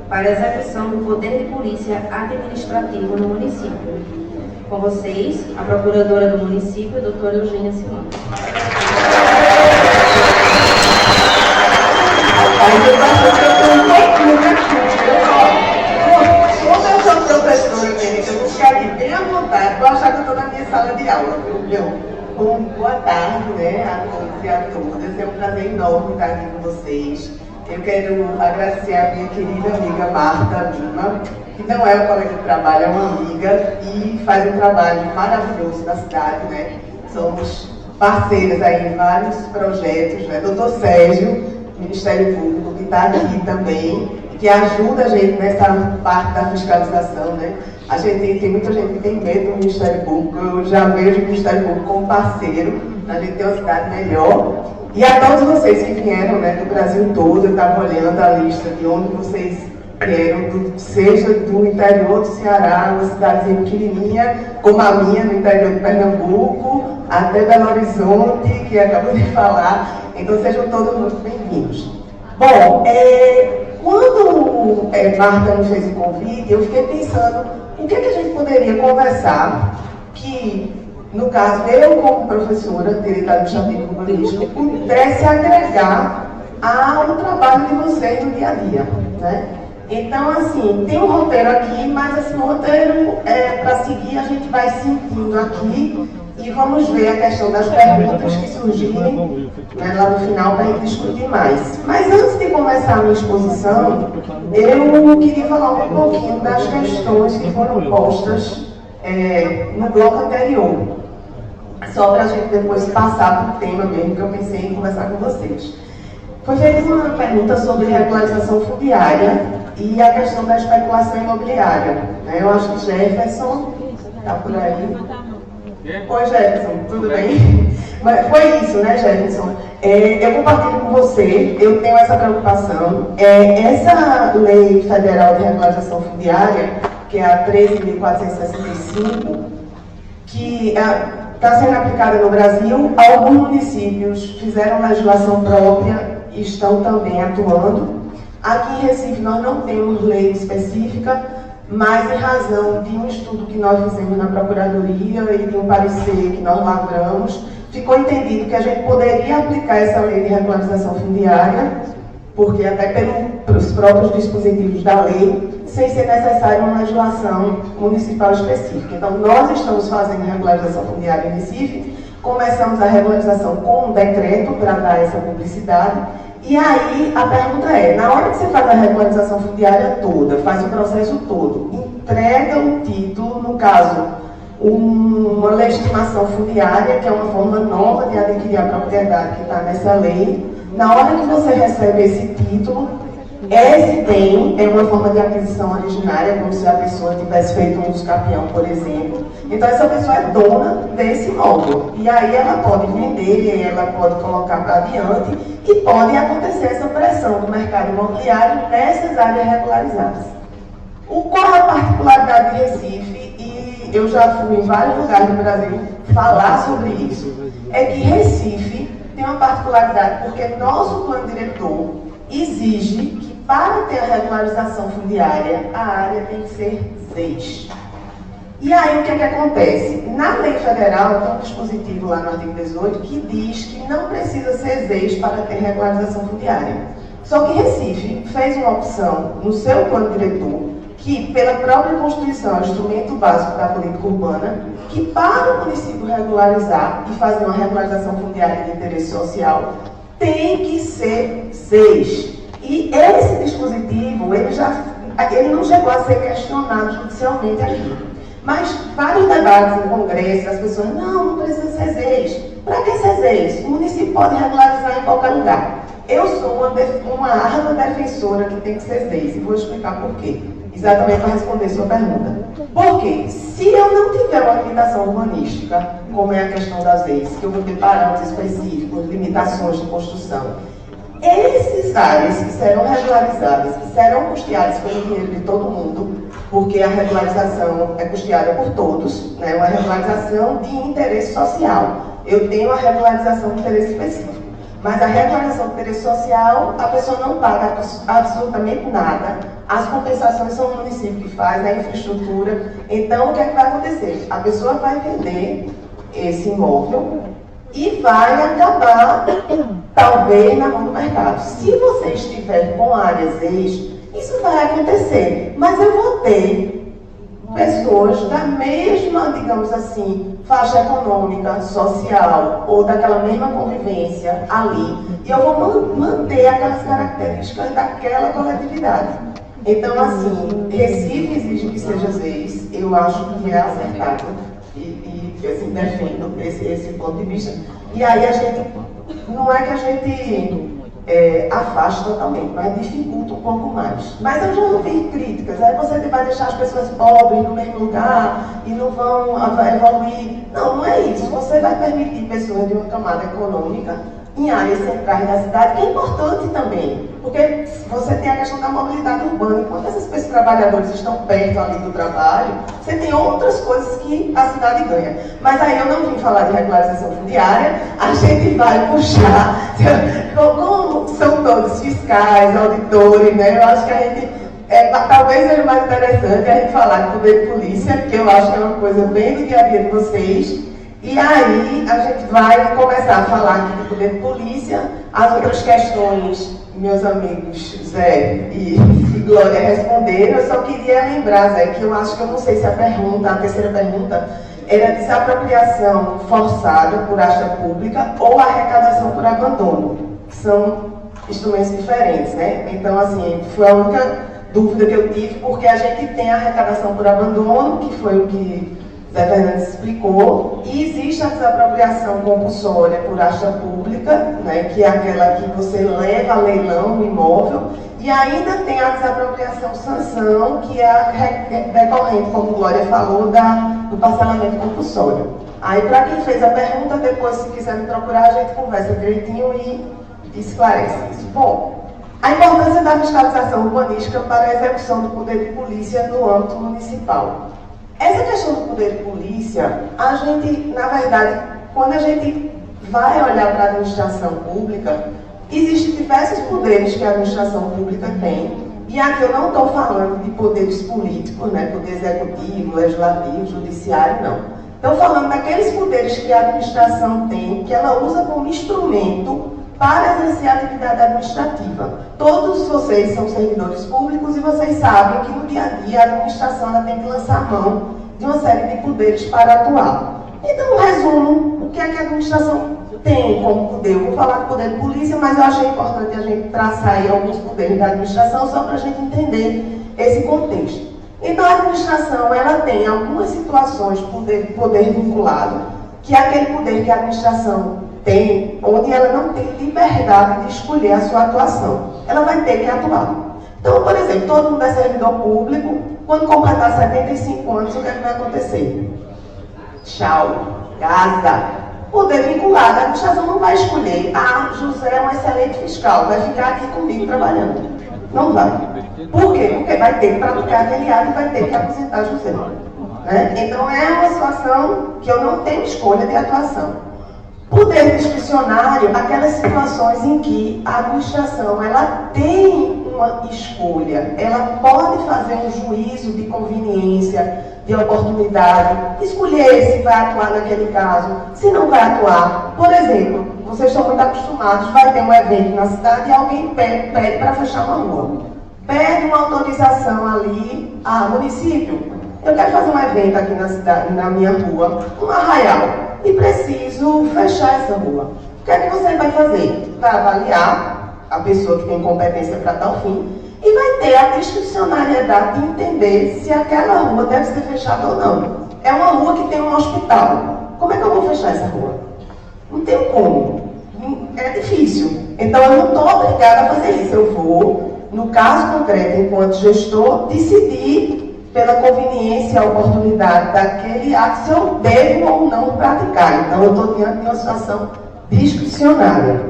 para a execução do poder de polícia administrativo no município. Com vocês, a procuradora do município, doutora Eugênia Simão. Como eu sou professora, eu vou ficar aqui bem à vontade, vou achar que eu estou na minha sala de aula, viu? Boa tarde, né, a todos e a todas. É um prazer enorme estar aqui com vocês. Eu quero agradecer a minha querida amiga Marta Lima, que não é um colega de trabalho, é uma amiga e faz um trabalho maravilhoso na cidade, né? Somos parceiras aí em vários projetos, né? Doutor Sérgio, Ministério Público, que está aqui também, que ajuda a gente nessa parte da fiscalização, né? A gente tem muita gente que tem medo do Ministério Público, eu já vejo o Ministério Público como parceiro, a gente tem uma cidade melhor. E a todos vocês que vieram, né, do Brasil todo, eu estava olhando a lista de onde vocês vieram, seja do interior do Ceará, uma cidadezinha pequenininha, como a minha, no interior de Pernambuco, até Belo Horizonte, que acabou de falar. Então sejam todos muito bem-vindos. Bom, quando Marta me fez o convite, eu fiquei pensando o que a gente poderia conversar que, no caso, eu como professora de Direito Administrativo e Urbanístico, pudesse agregar ao trabalho de vocês no dia a dia, né? Então, assim, tem um roteiro aqui, mas assim, o roteiro para seguir a gente vai sentindo aqui e vamos ver a questão das perguntas que surgirem, né, lá no final para a gente discutir mais. Mas antes de começar a minha exposição, eu queria falar um pouquinho das questões que foram postas no bloco anterior, só para a gente depois passar para o tema mesmo que eu pensei em conversar com vocês. Foi feita uma pergunta sobre regularização fundiária e a questão da especulação imobiliária, né? Eu acho que Jefferson está por aí. Oi, Jefferson, tudo bem? Foi isso, né, Jefferson? Eu compartilho com você, eu tenho essa preocupação. Essa lei federal de regularização fundiária, que é a 13.465, que está sendo aplicada no Brasil, alguns municípios fizeram legislação própria e estão também atuando. Aqui em Recife nós não temos lei específica, mas em razão de um estudo que nós fizemos na Procuradoria e de um parecer que nós lavramos, ficou entendido que a gente poderia aplicar essa lei de regularização fundiária, porque até pelos próprios dispositivos da lei, sem ser necessária uma legislação municipal específica. Então, nós estamos fazendo regularização fundiária em Recife, começamos a regularização com um decreto para dar essa publicidade. E aí, a pergunta na hora que você faz a regularização fundiária toda, faz o processo todo, entrega o título, no caso, uma legitimação fundiária, que é uma forma nova de adquirir a propriedade que está nessa lei. Na hora que você recebe esse título, esse bem é uma forma de aquisição originária, como se a pessoa tivesse feito um usucapião, por exemplo. Então, essa pessoa é dona desse imóvel. E aí ela pode vender, ela pode colocar para adiante e pode acontecer essa pressão do mercado imobiliário nessas áreas regularizadas. Qual é a particularidade de Recife? E eu já fui em vários lugares do Brasil falar sobre isso. É que Recife tem uma particularidade porque nosso plano diretor exige que, para ter a regularização fundiária, a área tem que ser ZEIS. E aí, o que acontece? Na lei federal, tem um dispositivo lá no artigo 18 que diz que não precisa ser ZEIS para ter regularização fundiária. Só que Recife fez uma opção no seu plano diretor, que, pela própria Constituição, é o instrumento básico da política urbana, que para o município regularizar e fazer uma regularização fundiária de interesse social, tem que ser ZEIS. E esse dispositivo, ele não chegou a ser questionado judicialmente aqui. Mas vários debates no Congresso, as pessoas, não precisa ser ZEIS. Para que ser ZEIS? O município pode regularizar em qualquer lugar. Eu sou uma árdua defensora que tem que ser ZEIS, e vou explicar por quê. Exatamente para responder sua pergunta. Porque se eu não tiver uma limitação urbanística, como é a questão das ZEIS, que eu vou ter parâmetros específicos, limitações de construção, essas áreas que serão regularizadas, que serão custeadas pelo dinheiro de todo mundo, porque a regularização é custeada por todos, né? Uma regularização de interesse social. Eu tenho a regularização de interesse específico. Mas a regulação do direito social, a pessoa não paga absolutamente nada. As compensações são o município que faz, a infraestrutura. Então, o que é que vai acontecer? A pessoa vai vender esse imóvel e vai acabar, talvez, na mão do mercado. Se você estiver com áreas ex, isso vai acontecer. Mas eu vou ter pessoas da mesma, digamos assim, faixa econômica, social, ou daquela mesma convivência ali, e eu vou manter aquelas características daquela coletividade. Então, assim, Recife exige que seja ZEIS, eu acho que é acertado, e assim, defendo esse ponto de vista. E aí a gente, não é que a gente afasta totalmente, mas dificulta um pouco mais. Mas eu já ouvi críticas, aí você vai deixar as pessoas pobres no mesmo lugar e não vão evoluir. Não, não é isso. Você vai permitir pessoas de uma camada econômica em áreas centrais da cidade, que é importante também, porque você tem a questão da mobilidade urbana. Enquanto esses trabalhadores estão perto ali do trabalho, você tem outras coisas que a cidade ganha. Mas aí eu não vim falar de regularização fundiária, a gente vai puxar, como são todos fiscais, auditores, né? Eu acho que a gente, talvez seja mais interessante a gente falar de poder de polícia, que eu acho que é uma coisa bem do dia a dia de vocês. E aí a gente vai começar a falar aqui de poder de polícia. As outras questões, meus amigos Zé e Glória responderam. Eu só queria lembrar, Zé, que eu acho que eu não sei se a terceira pergunta era desapropriação forçada por asta pública ou arrecadação por abandono, que são instrumentos diferentes, né? Então, assim, foi a única dúvida que eu tive, porque a gente tem a arrecadação por abandono, que foi o que Zé Fernandes explicou, e existe a desapropriação compulsória por asta pública, né, que é aquela que você leva a leilão o imóvel, e ainda tem a desapropriação sanção, que é a recorrente, como Glória falou, do parcelamento compulsório. Aí, para quem fez a pergunta, depois, se quiser me procurar, a gente conversa direitinho e esclarece isso. Bom, a importância da fiscalização urbanística para a execução do poder de polícia no âmbito municipal. Essa questão do poder de polícia, a gente, na verdade, quando a gente vai olhar para a administração pública, existem diversos poderes que a administração pública tem, e aqui eu não estou falando de poderes políticos, né, poder executivo, legislativo, judiciário, não. Estou falando daqueles poderes que a administração tem, que ela usa como instrumento para exercer a atividade administrativa. Todos vocês são servidores públicos e vocês sabem que no dia a dia a administração ela tem que lançar mão de uma série de poderes para atuar. Então, resumo, o que é que a administração tem como poder? Eu vou falar do poder de polícia, mas eu achei importante a gente traçar aí alguns poderes da administração só para a gente entender esse contexto. Então, a administração ela tem algumas situações de poder vinculado, que é aquele poder que a administração tem, onde ela não tem liberdade de escolher a sua atuação. Ela vai ter que atuar. Então, por exemplo, todo mundo é servidor público, quando completar 75 anos, o que é que vai acontecer? Tchau, casa. Poder vinculado, a administração não vai escolher, José é um excelente fiscal, vai ficar aqui comigo trabalhando. Não vai. Por quê? Porque vai ter que praticar aquele ato e vai ter que aposentar José. Né? Então, é uma situação que eu não tenho escolha de atuação. Poder discricionário, aquelas situações em que a administração ela tem uma escolha, ela pode fazer um juízo de conveniência, de oportunidade, escolher se vai atuar naquele caso, se não vai atuar. Por exemplo, vocês estão muito acostumados, vai ter um evento na cidade e alguém pede para fechar uma rua. Pede uma autorização ali, município, eu quero fazer um evento aqui na cidade, na minha rua, um arraial, e preciso fechar essa rua. O que é que você vai fazer? Vai avaliar a pessoa que tem competência para tal fim e vai ter a discricionariedade de entender se aquela rua deve ser fechada ou não. É uma rua que tem um hospital. Como é que eu vou fechar essa rua? Não tenho como. É difícil. Então eu não estou obrigada a fazer isso. Eu vou, no caso concreto, enquanto gestor, decidir pela conveniência e a oportunidade daquele ato, se eu devo ou não praticar. Então, eu estou diante de uma situação discricionária.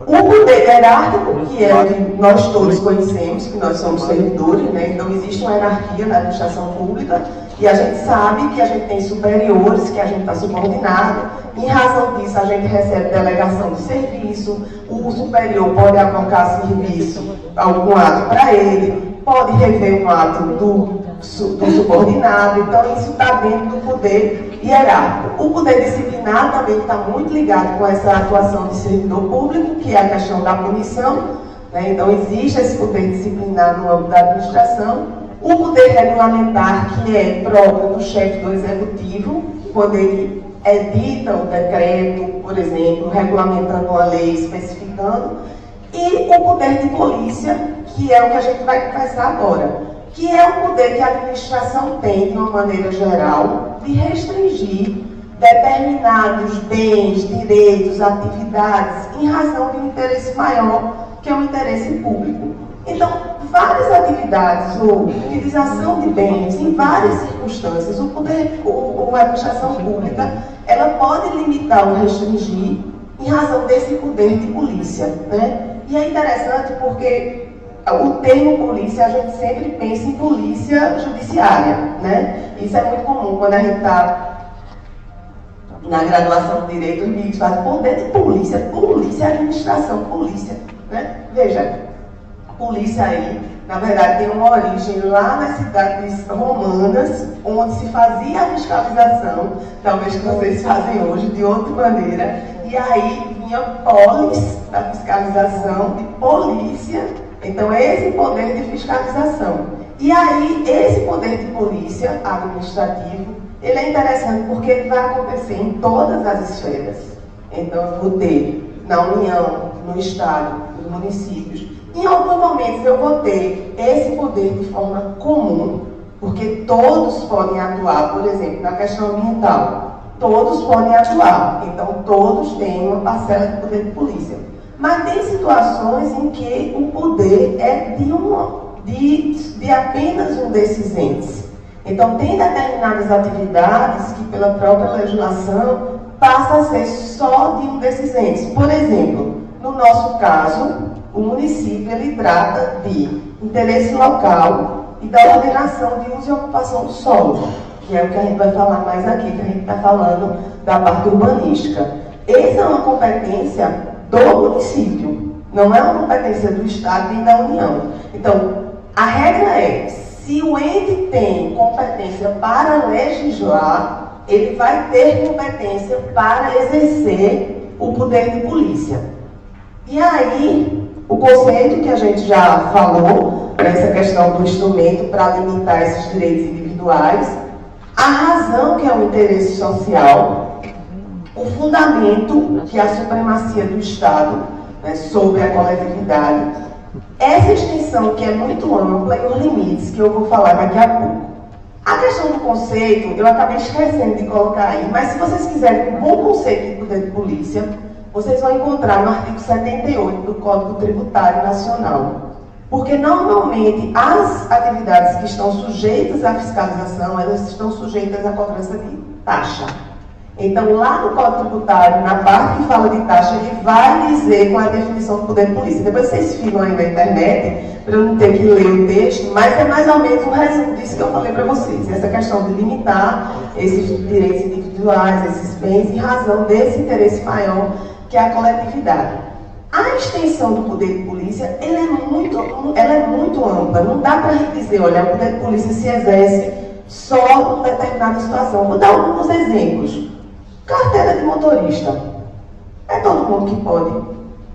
O poder hierárquico, que é o que nós todos conhecemos, que nós somos servidores, né? Então existe uma hierarquia na administração pública e a gente sabe que a gente tem superiores, que a gente está subordinado. Em razão disso, a gente recebe delegação de serviço, o superior pode alocar serviço, algum ato para ele, pode rever um ato do subordinado, então isso está dentro do poder hierárquico. O poder disciplinar também está muito ligado com essa atuação de servidor público, que é a questão da punição, né? Então existe esse poder disciplinar no âmbito da administração. O poder regulamentar, que é próprio do chefe do executivo, quando ele edita o decreto, por exemplo, regulamentando uma lei, especificando, e o poder de polícia, que é o que a gente vai conversar agora, que é o poder que a administração tem, de uma maneira geral, de restringir determinados bens, direitos, atividades, em razão de um interesse maior, que é o interesse público. Então, várias atividades ou utilização de bens em várias circunstâncias, a administração pública, ela pode limitar ou restringir em razão desse poder de polícia, né? E é interessante porque o termo polícia, a gente sempre pensa em polícia judiciária, né? Isso é muito comum quando a gente está na graduação de Direito, os amigos falam poder de polícia, polícia, administração, polícia, né? Veja, polícia aí, na verdade, tem uma origem lá nas cidades romanas, onde se fazia a fiscalização, talvez que vocês fazem hoje de outra maneira, e aí vinha polis da fiscalização, de polícia. Então, esse poder de fiscalização. E aí, esse poder de polícia administrativo, ele é interessante porque ele vai acontecer em todas as esferas. Então, eu vou ter na União, no Estado, nos municípios. Em alguns momentos, eu vou ter esse poder de forma comum, porque todos podem atuar, por exemplo, na questão ambiental. Todos podem atuar. Então, todos têm uma parcela de poder de polícia. Mas tem situações em que o poder é de apenas um desses entes. Então, tem determinadas atividades que, pela própria legislação, passa a ser só de um desses entes. Por exemplo, no nosso caso, o município ele trata de interesse local e da ordenação de uso e ocupação do solo, que é o que a gente vai falar mais aqui, que a gente está falando da parte urbanística. Essa é uma competência do município, não é uma competência do Estado nem da União. Então, a regra é, se o ente tem competência para legislar, ele vai ter competência para exercer o poder de polícia. E aí, o conceito que a gente já falou, essa questão do instrumento para limitar esses direitos individuais, a razão que é o interesse social, o fundamento, que é a supremacia do Estado, né, sobre a coletividade, essa extensão que é muito ampla e os limites que eu vou falar daqui a pouco. A questão do conceito, eu acabei esquecendo de colocar aí, mas se vocês quiserem um bom conceito de poder de polícia, vocês vão encontrar no artigo 78 do Código Tributário Nacional. Porque normalmente as atividades que estão sujeitas à fiscalização, elas estão sujeitas à cobrança de taxa. Então, lá no Código Tributário, na parte que fala de taxa, ele vai dizer qual é a definição do poder de polícia. Depois vocês ficam aí na internet, para eu não ter que ler o texto, mas é mais ou menos um resumo disso que eu falei para vocês. Essa questão de limitar esses direitos individuais, esses bens, em razão desse interesse maior, que é a coletividade. A extensão do poder de polícia, ela é muito ampla. Não dá para a gente dizer, olha, o poder de polícia se exerce só em determinada situação. Vou dar alguns exemplos. Carteira de motorista. É todo mundo que pode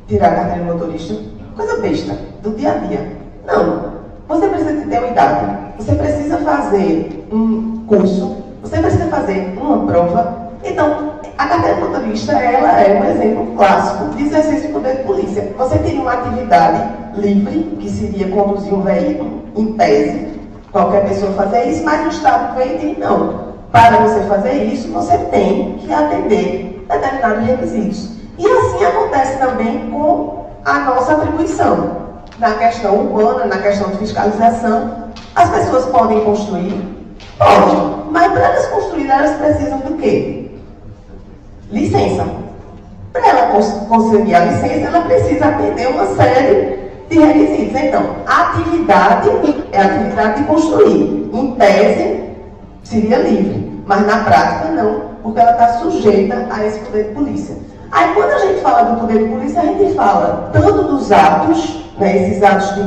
tirar a carteira de motorista? Coisa besta, do dia a dia. Não. Você precisa ter uma idade. Você precisa fazer um curso. Você precisa fazer uma prova. Então, a carteira de motorista, ela é um exemplo clássico de exercício de poder de polícia. Você teria uma atividade livre, que seria conduzir um veículo, em tese. Qualquer pessoa fazer isso, mas o Estado vem e diz, não. Para você fazer isso, você tem que atender determinados requisitos. E assim acontece também com a nossa atribuição. Na questão urbana, na questão de fiscalização, as pessoas podem construir? Podem. Mas para elas construírem, elas precisam do quê? Licença. Para ela conceder a licença, ela precisa atender uma série de requisitos. Então, a atividade é a atividade de construir. Em tese, seria livre, mas na prática não, porque ela está sujeita a esse poder de polícia. Aí, quando a gente fala do poder de polícia, a gente fala tanto dos atos, né, esses atos de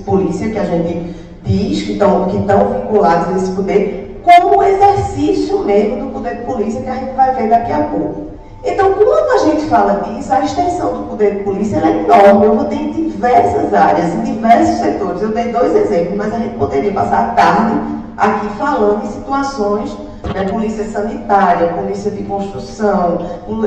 polícia que a gente diz que estão vinculados a esse poder, como o exercício mesmo do poder de polícia, que a gente vai ver daqui a pouco. Então, quando a gente fala disso, a extensão do poder de polícia ela é enorme. Eu vou ter em diversas áreas, em diversos setores. Eu dei 2 exemplos, mas a gente poderia passar a tarde aqui falando em situações, né, polícia sanitária, polícia de construção,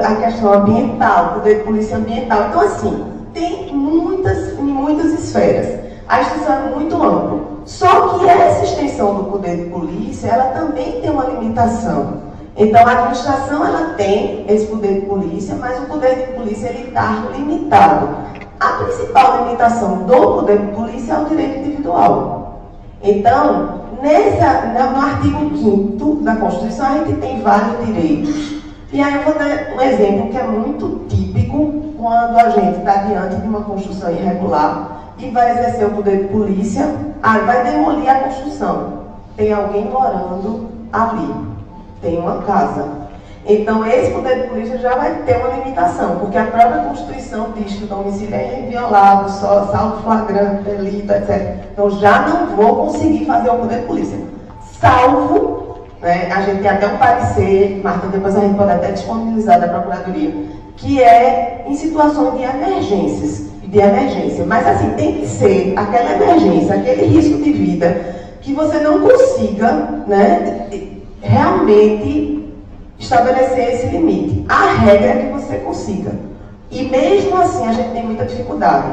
a questão ambiental, poder de polícia ambiental. Então, assim, tem muitas esferas. A extensão é muito ampla. Só que essa extensão do poder de polícia, ela também tem uma limitação. Então, a administração, ela tem esse poder de polícia, mas o poder de polícia, ele está limitado. A principal limitação do poder de polícia é o direito individual. Então, no artigo 5º da Constituição, a gente tem vários direitos. E aí eu vou dar um exemplo que é muito típico quando a gente está diante de uma construção irregular e vai exercer o poder de polícia, vai demolir a construção. Tem alguém morando ali, tem uma casa. Então, esse poder de polícia já vai ter uma limitação, porque a própria Constituição diz que o domicílio é inviolável, só salvo flagrante, delito, etc. Então, já não vou conseguir fazer o poder de polícia. Salvo, né, a gente tem até um parecer, Marta, depois a gente pode até disponibilizar da Procuradoria, que é em situações de emergência. Mas, assim, tem que ser aquela emergência, aquele risco de vida, que você não consiga, né, realmente estabelecer esse limite. A regra é que você consiga. E mesmo assim a gente tem muita dificuldade.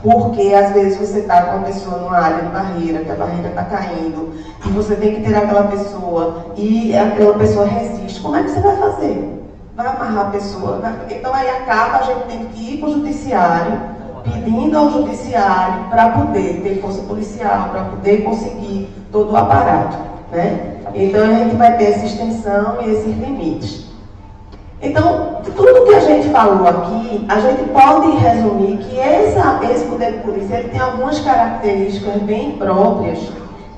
Porque às vezes você está com uma pessoa numa área de barreira, que a barreira está caindo, e você tem que tirar aquela pessoa, e aquela pessoa resiste. Como é que você vai fazer? Vai amarrar a pessoa? Então aí acaba, a gente tem que ir para o judiciário, pedindo ao judiciário para poder ter força policial, para poder conseguir todo o aparato, né? Então, a gente vai ter essa extensão e esses limites. Então, tudo que a gente falou aqui, a gente pode resumir que esse poder de polícia ele tem algumas características bem próprias.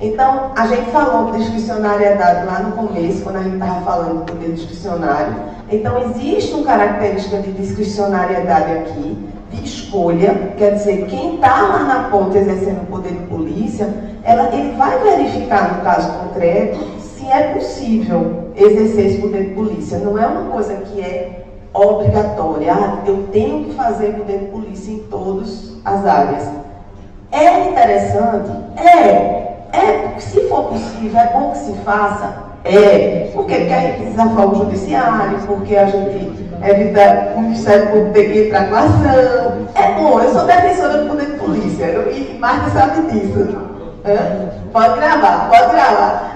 Então, a gente falou de discricionariedade lá no começo, quando a gente estava falando do poder discricionário. Então, existe uma característica de discricionariedade aqui, de escolha, quer dizer, quem está lá na ponta exercendo o poder de polícia, ele vai verificar no caso concreto se é possível exercer esse poder de polícia. Não é uma coisa que é obrigatória, eu tenho que fazer poder de polícia em todas as áreas. É interessante? Se for possível, é bom que se faça? Porque a gente desafoga o judiciário, porque a gente evita o Ministério Público ter que entrar com a ação. É bom, eu sou defensora do poder de polícia, e Marta sabe disso. Pode gravar.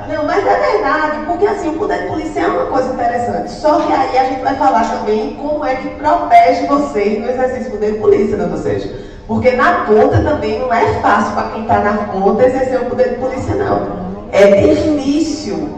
Não, mas é verdade, porque assim, o poder de polícia é uma coisa interessante. Só que aí a gente vai falar também como é que protege vocês no exercício do poder de polícia, doutor Sérgio. Porque na ponta também não é fácil para quem está na ponta exercer o poder de polícia, não. É difícil,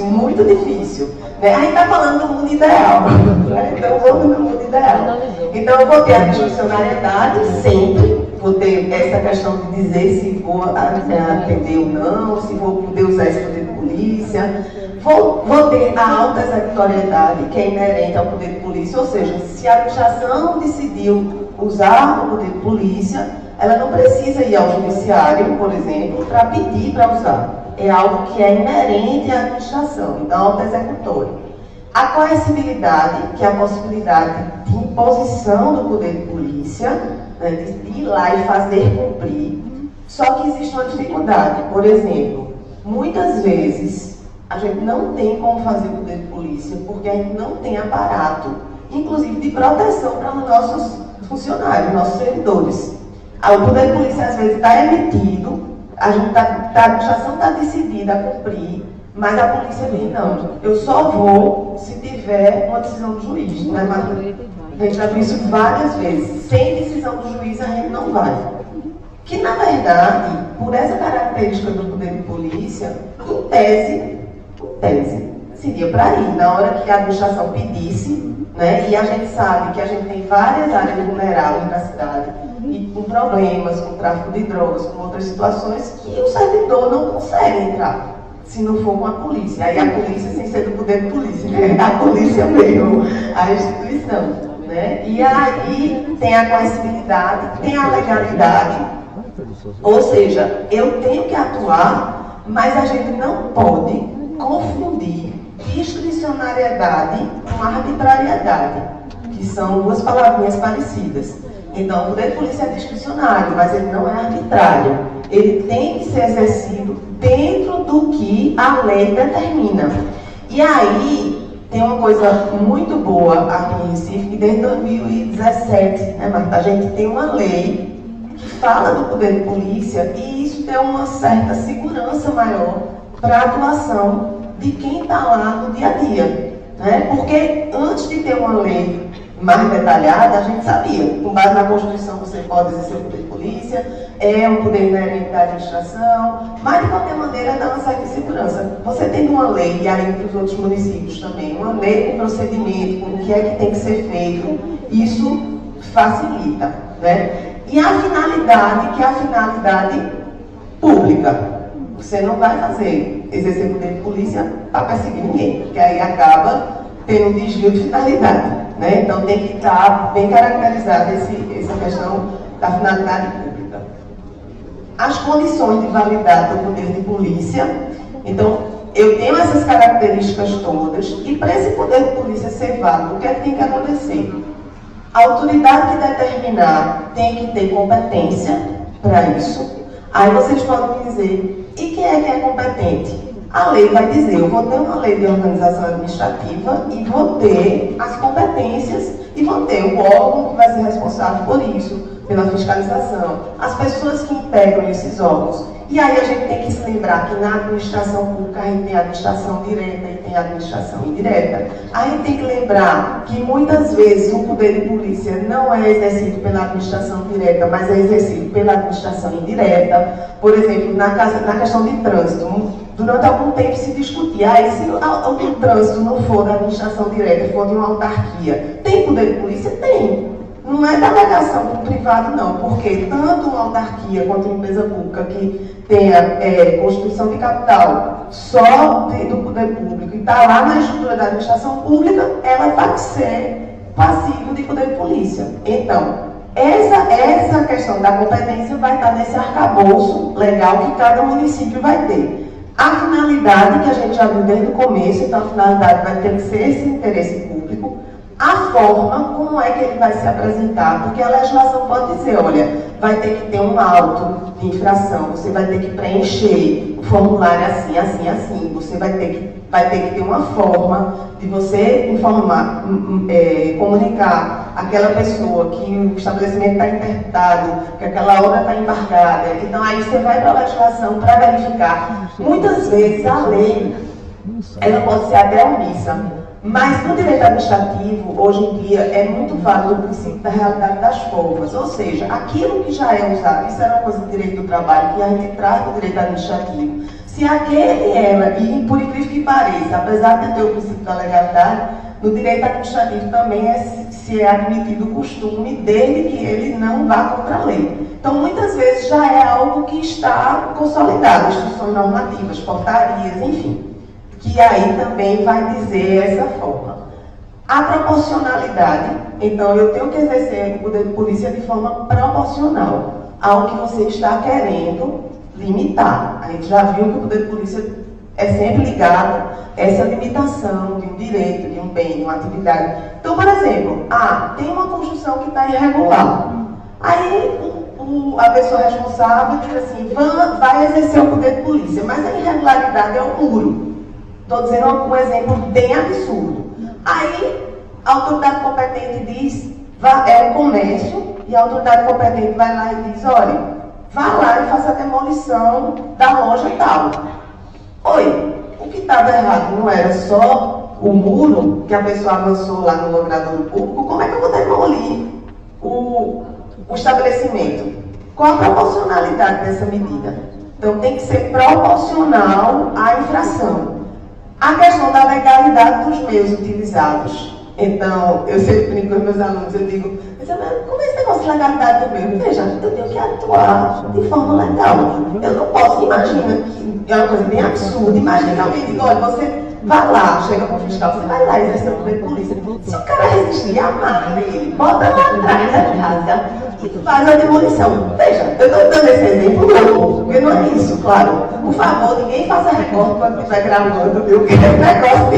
muito difícil. Né? A gente está falando do mundo ideal. Né? Então, vamos no mundo ideal. Então, eu vou ter a discricionariedade sempre. Vou ter essa questão de dizer se vou atender ou não, se vou poder usar esse poder de polícia. Vou ter a alta executoriedade, que é inerente ao poder de polícia. Ou seja, se a administração decidiu usar o poder de polícia, ela não precisa ir ao judiciário, por exemplo, para pedir para usar. É algo que é inerente à administração, então alta executória. A coercibilidade, que é a possibilidade de imposição do poder de polícia, né, de ir lá e fazer cumprir. Só que existe uma dificuldade. Por exemplo, muitas vezes a gente não tem como fazer poder de polícia porque a gente não tem aparato, inclusive de proteção para os nossos funcionários, nossos servidores. O poder de polícia às vezes está emitido, a administração está decidida a cumprir, mas a polícia diz não, eu só vou se tiver uma decisão do juiz, né, Marta? A gente já viu isso várias vezes. Sem decisão do juiz a gente não vai. Que na verdade, por essa característica do poder de polícia, em tese, seria para ir. Na hora que a administração pedisse, né? E a gente sabe que a gente tem várias áreas vulneráveis na cidade, e com problemas, com tráfico de drogas, com outras situações que o servidor não consegue entrar, se não for com a polícia. Aí a polícia, sem ser do poder de polícia, né? A polícia mesmo, a instituição, né? E aí tem a coercibilidade, tem a legalidade, ou seja, eu tenho que atuar, mas a gente não pode confundir discricionariedade com arbitrariedade, que são duas palavrinhas parecidas. Então, o poder de polícia é discricionário, mas ele não é arbitrário. Ele tem que ser exercido dentro do que a lei determina. E aí, tem uma coisa muito boa aqui em Recife, que desde 2017, né, Marta, a gente tem uma lei que fala do poder de polícia, e isso deu uma certa segurança maior para a atuação de quem está lá no dia a dia, né? Porque antes de ter uma lei mais detalhada, a gente sabia, com base na Constituição você pode exercer o poder de polícia, é um poder inerente da administração, mas de qualquer maneira dá uma certa segurança. Você tem uma lei, e aí para os outros municípios também, uma lei com procedimento, com o que é que tem que ser feito, isso facilita, né? E a finalidade, que é a finalidade pública. Você não vai exercer o poder de polícia para perseguir ninguém, porque aí acaba tendo um desvio de finalidade, né? Então tem que estar bem caracterizada essa questão da finalidade pública. As condições de validade do poder de polícia, então eu tenho essas características todas, e para esse poder de polícia ser válido, o que é que tem que acontecer? A autoridade que determinar tem que ter competência para isso. Aí vocês podem me dizer, e quem é competente? A lei vai dizer, eu vou ter uma lei de organização administrativa e vou ter as competências e vou ter o órgão que vai ser responsável por isso, pela fiscalização, as pessoas que integram esses órgãos. E aí a gente tem que se lembrar que na administração pública a gente tem a administração direta e tem a administração indireta. A gente tem que lembrar que muitas vezes o poder de polícia não é exercido pela administração direta, mas é exercido pela administração indireta. Por exemplo, na questão de trânsito, durante algum tempo se discutia, se o trânsito não for da administração direta, for de uma autarquia, tem poder de polícia? Tem. Não é delegação para o privado, não, porque tanto uma autarquia quanto uma empresa pública que tenha constituição de capital só do poder público e está lá na estrutura da administração pública, ela vai ser passível de poder de polícia. Então, essa questão da competência vai estar nesse arcabouço legal que cada município vai ter. A finalidade, que a gente já viu desde o começo, então a finalidade vai ter que ser esse interesse público. A forma, como é que ele vai se apresentar, porque a legislação pode dizer, olha, vai ter que ter um auto de infração, você vai ter que preencher o formulário assim, assim, assim, você vai ter que ter uma forma de você informar, comunicar aquela pessoa que o estabelecimento está interditado, que aquela obra está embargada. Então aí você vai para a legislação para verificar. Muitas vezes a lei, ela pode ser até omissa. Mas no direito administrativo, hoje em dia, é muito válido o princípio da realidade das formas. Ou seja, aquilo que já é usado, isso era uma coisa do direito do trabalho, que a gente traz do direito administrativo. Se aquele era, e por incrível que pareça, apesar de ter o princípio da legalidade, no direito administrativo também se é admitido o costume, desde que ele não vá contra a lei. Então, muitas vezes já é algo que está consolidado, instruções normativas, portarias, enfim. Que aí também vai dizer essa forma. A proporcionalidade, então eu tenho que exercer o poder de polícia de forma proporcional ao que você está querendo limitar. A gente já viu que o poder de polícia é sempre ligado a essa limitação de um direito, de um bem, de uma atividade. Então, por exemplo, tem uma construção que está irregular. Aí a pessoa responsável diz assim, vai exercer o poder de polícia, mas a irregularidade é o muro. Estou dizendo um exemplo bem absurdo. Aí, a autoridade competente diz, é o comércio, e a autoridade competente vai lá e diz, olha, vá lá e faça a demolição da loja tal. Oi, o que estava errado não era só o muro que a pessoa avançou lá no logradouro público? Como é que eu vou demolir o estabelecimento? Qual a proporcionalidade dessa medida? Então, tem que ser proporcional à infração. A questão da legalidade dos meios utilizados. Então, eu sempre brinco com os meus alunos, eu digo, como é esse negócio de legalidade do meio? Veja, eu tenho que atuar de forma legal. Eu não posso, imagina, que é uma coisa bem absurda, imagina que alguém diga, olha, você vai lá, chega com o fiscal, você vai lá exercer o poder de polícia. Se o cara resistir, amarra ele, bota lá atrás da casa e faz a demolição. Veja, eu estou dando esse exemplo louco, porque não é isso, claro. Por favor, ninguém faça recorte quando estiver gravando, viu? Porque esse negócio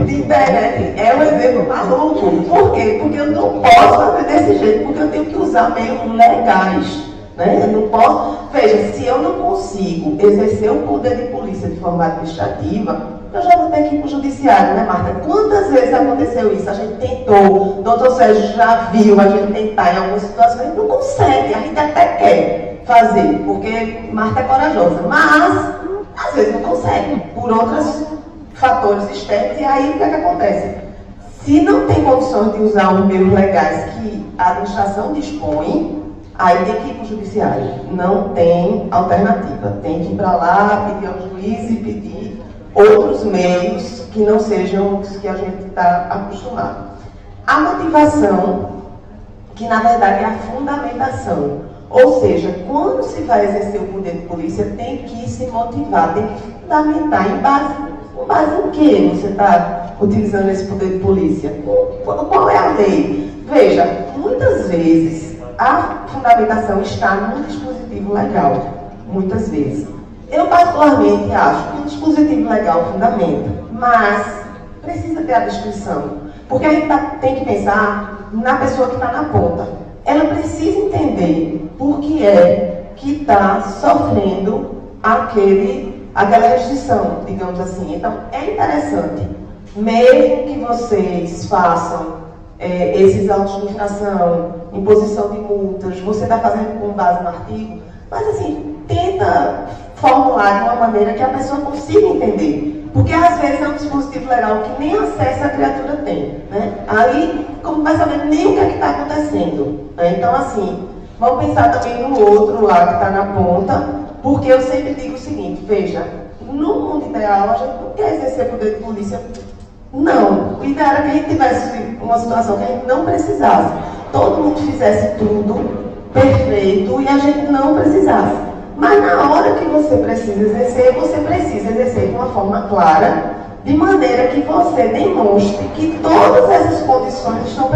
de internet é um exemplo maluco. Por quê? Porque eu não posso fazer desse jeito, porque eu tenho que usar meios legais. Né? Eu não posso. Veja, se eu não consigo exercer o poder de polícia de forma administrativa, eu já vou ter que ir para o judiciário, né, Marta? Quantas vezes aconteceu isso? A gente tentou, o doutor Sérgio já viu a gente tentar em algumas situações, não consegue, a gente até quer fazer, porque Marta é corajosa, mas às vezes não consegue, por outros fatores externos, e aí o que é que acontece? Se não tem condições de usar os meios legais que a administração dispõe, aí tem que ir para o judiciário, não tem alternativa, tem que ir para lá, pedir ao juiz e pedir outros meios que não sejam os que a gente está acostumado. A motivação, que na verdade é a fundamentação, ou seja, quando se vai exercer o poder de polícia, tem que se motivar, tem que fundamentar com base em que você está utilizando esse poder de polícia? Qual é a lei? Veja, muitas vezes a fundamentação está no dispositivo legal, muitas vezes. Eu particularmente acho que o dispositivo legal fundamenta, mas precisa ter a descrição, porque a gente tem que pensar na pessoa que está na ponta. Ela precisa entender por que é que está sofrendo aquela restrição, digamos assim. Então, é interessante, mesmo que vocês façam esses autos de infração, imposição de multas, você está fazendo com base no artigo, mas assim, tenta formular de uma maneira que a pessoa consiga entender. Porque às vezes é um dispositivo legal que nem acesso a criatura tem. Né? Aí, como vai saber nem o que é que está acontecendo. Né? Então, assim, vamos pensar também no outro lá que está na ponta, porque eu sempre digo o seguinte, veja, no mundo ideal a gente não quer exercer poder de polícia. Não, o ideal era que a gente tivesse uma situação que a gente não precisasse. Todo mundo fizesse tudo perfeito e a gente não precisasse. Mas na hora que você precisa exercer de uma forma clara, de maneira que você demonstre que todas essas condições estão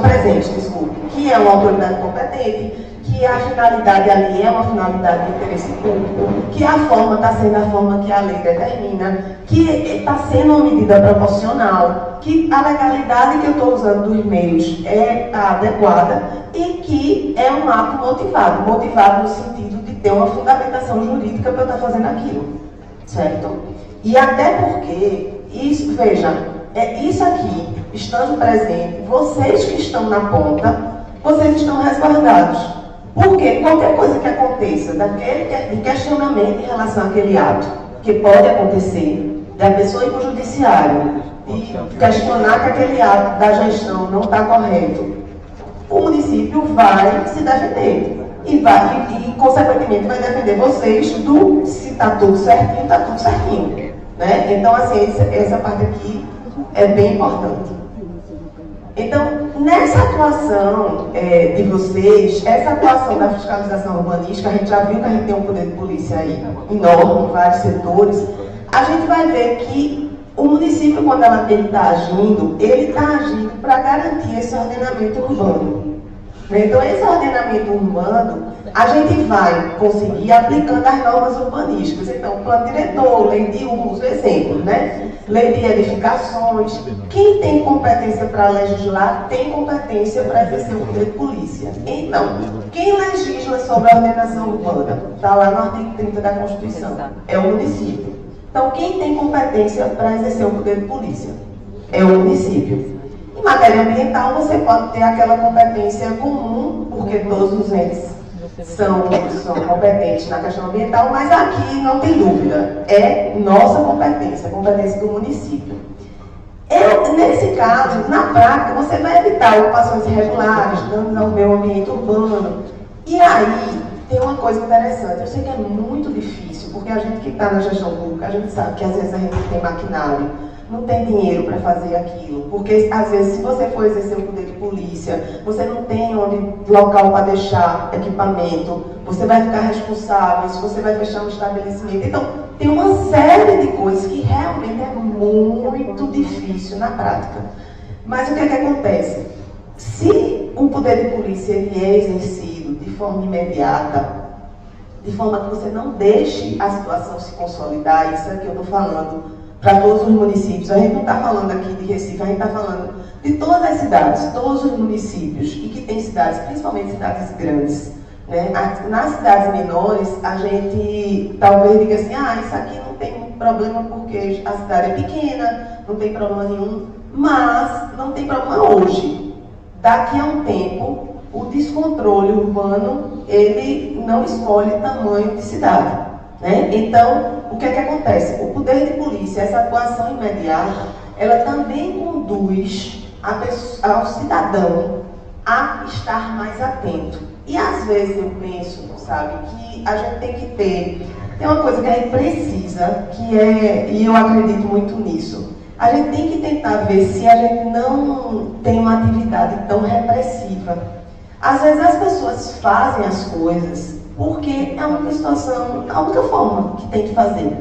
presentes, que é uma autoridade competente, que a finalidade ali é uma finalidade de interesse público, que a forma está sendo a forma que a lei determina, que está sendo uma medida proporcional, que a legalidade que eu estou usando dos meios é adequada e que é um ato motivado no sentido de ter uma fundamentação jurídica para eu estar fazendo aquilo, certo? E até porque, isso, veja, isso aqui, estando presente, vocês que estão na ponta, vocês estão resguardados. Porque qualquer coisa que aconteça, de questionamento em relação àquele ato, que pode acontecer, da pessoa ir para o judiciário e questionar que aquele ato da gestão não está correto, o município vai se defender. E consequentemente, vai defender vocês se está tudo certinho, está tudo certinho. Né? Então, assim, essa parte aqui é bem importante. Então, nessa atuação de vocês, essa atuação da fiscalização urbanística, a gente já viu que a gente tem um poder de polícia aí enorme em vários setores, a gente vai ver que o município, quando ela está agindo, ele está agindo para garantir esse ordenamento urbano. Então, esse ordenamento urbano, a gente vai conseguir aplicando as normas urbanísticas. Então, plano diretor, lei de uso, exemplo, né? Lei de edificações. Quem tem competência para legislar, tem competência para exercer o poder de polícia. Então, quem legisla sobre a ordenação urbana? Está lá no artigo 30 da Constituição. É o município. Então, quem tem competência para exercer o poder de polícia? É o município. Em matéria ambiental, você pode ter aquela competência comum, porque todos os entes são competentes na questão ambiental, mas aqui não tem dúvida, é nossa competência, a competência do município. Nesse caso, na prática, você vai evitar ocupações irregulares, danos ao meio ambiente urbano. E aí, tem uma coisa interessante, eu sei que é muito difícil, porque a gente que está na gestão pública, a gente sabe que às vezes a gente tem maquinário, não tem dinheiro para fazer aquilo. Porque, às vezes, se você for exercer o poder de polícia, você não tem local para deixar equipamento, você vai ficar responsável, se você vai fechar um estabelecimento. Então, tem uma série de coisas que realmente é muito difícil na prática. Mas o que é que acontece? Se o poder de polícia ele é exercido de forma imediata, de forma que você não deixe a situação se consolidar, isso aqui eu estou falando para todos os municípios, a gente não está falando aqui de Recife, a gente está falando de todas as cidades, todos os municípios, e que tem cidades, principalmente cidades grandes. Né? Nas cidades menores, a gente talvez diga assim, isso aqui não tem problema porque a cidade é pequena, não tem problema nenhum, mas não tem problema hoje. Daqui a um tempo, o descontrole urbano, ele não escolhe tamanho de cidade. Né? Então, o que é que acontece? O poder de polícia, essa atuação imediata, ela também conduz ao cidadão a estar mais atento. E às vezes eu penso, sabe, que a gente tem que ter uma coisa que a gente precisa, que é, e eu acredito muito nisso, a gente tem que tentar ver se a gente não tem uma atividade tão repressiva. Às vezes as pessoas fazem as coisas porque é uma situação, a única forma que tem que fazer.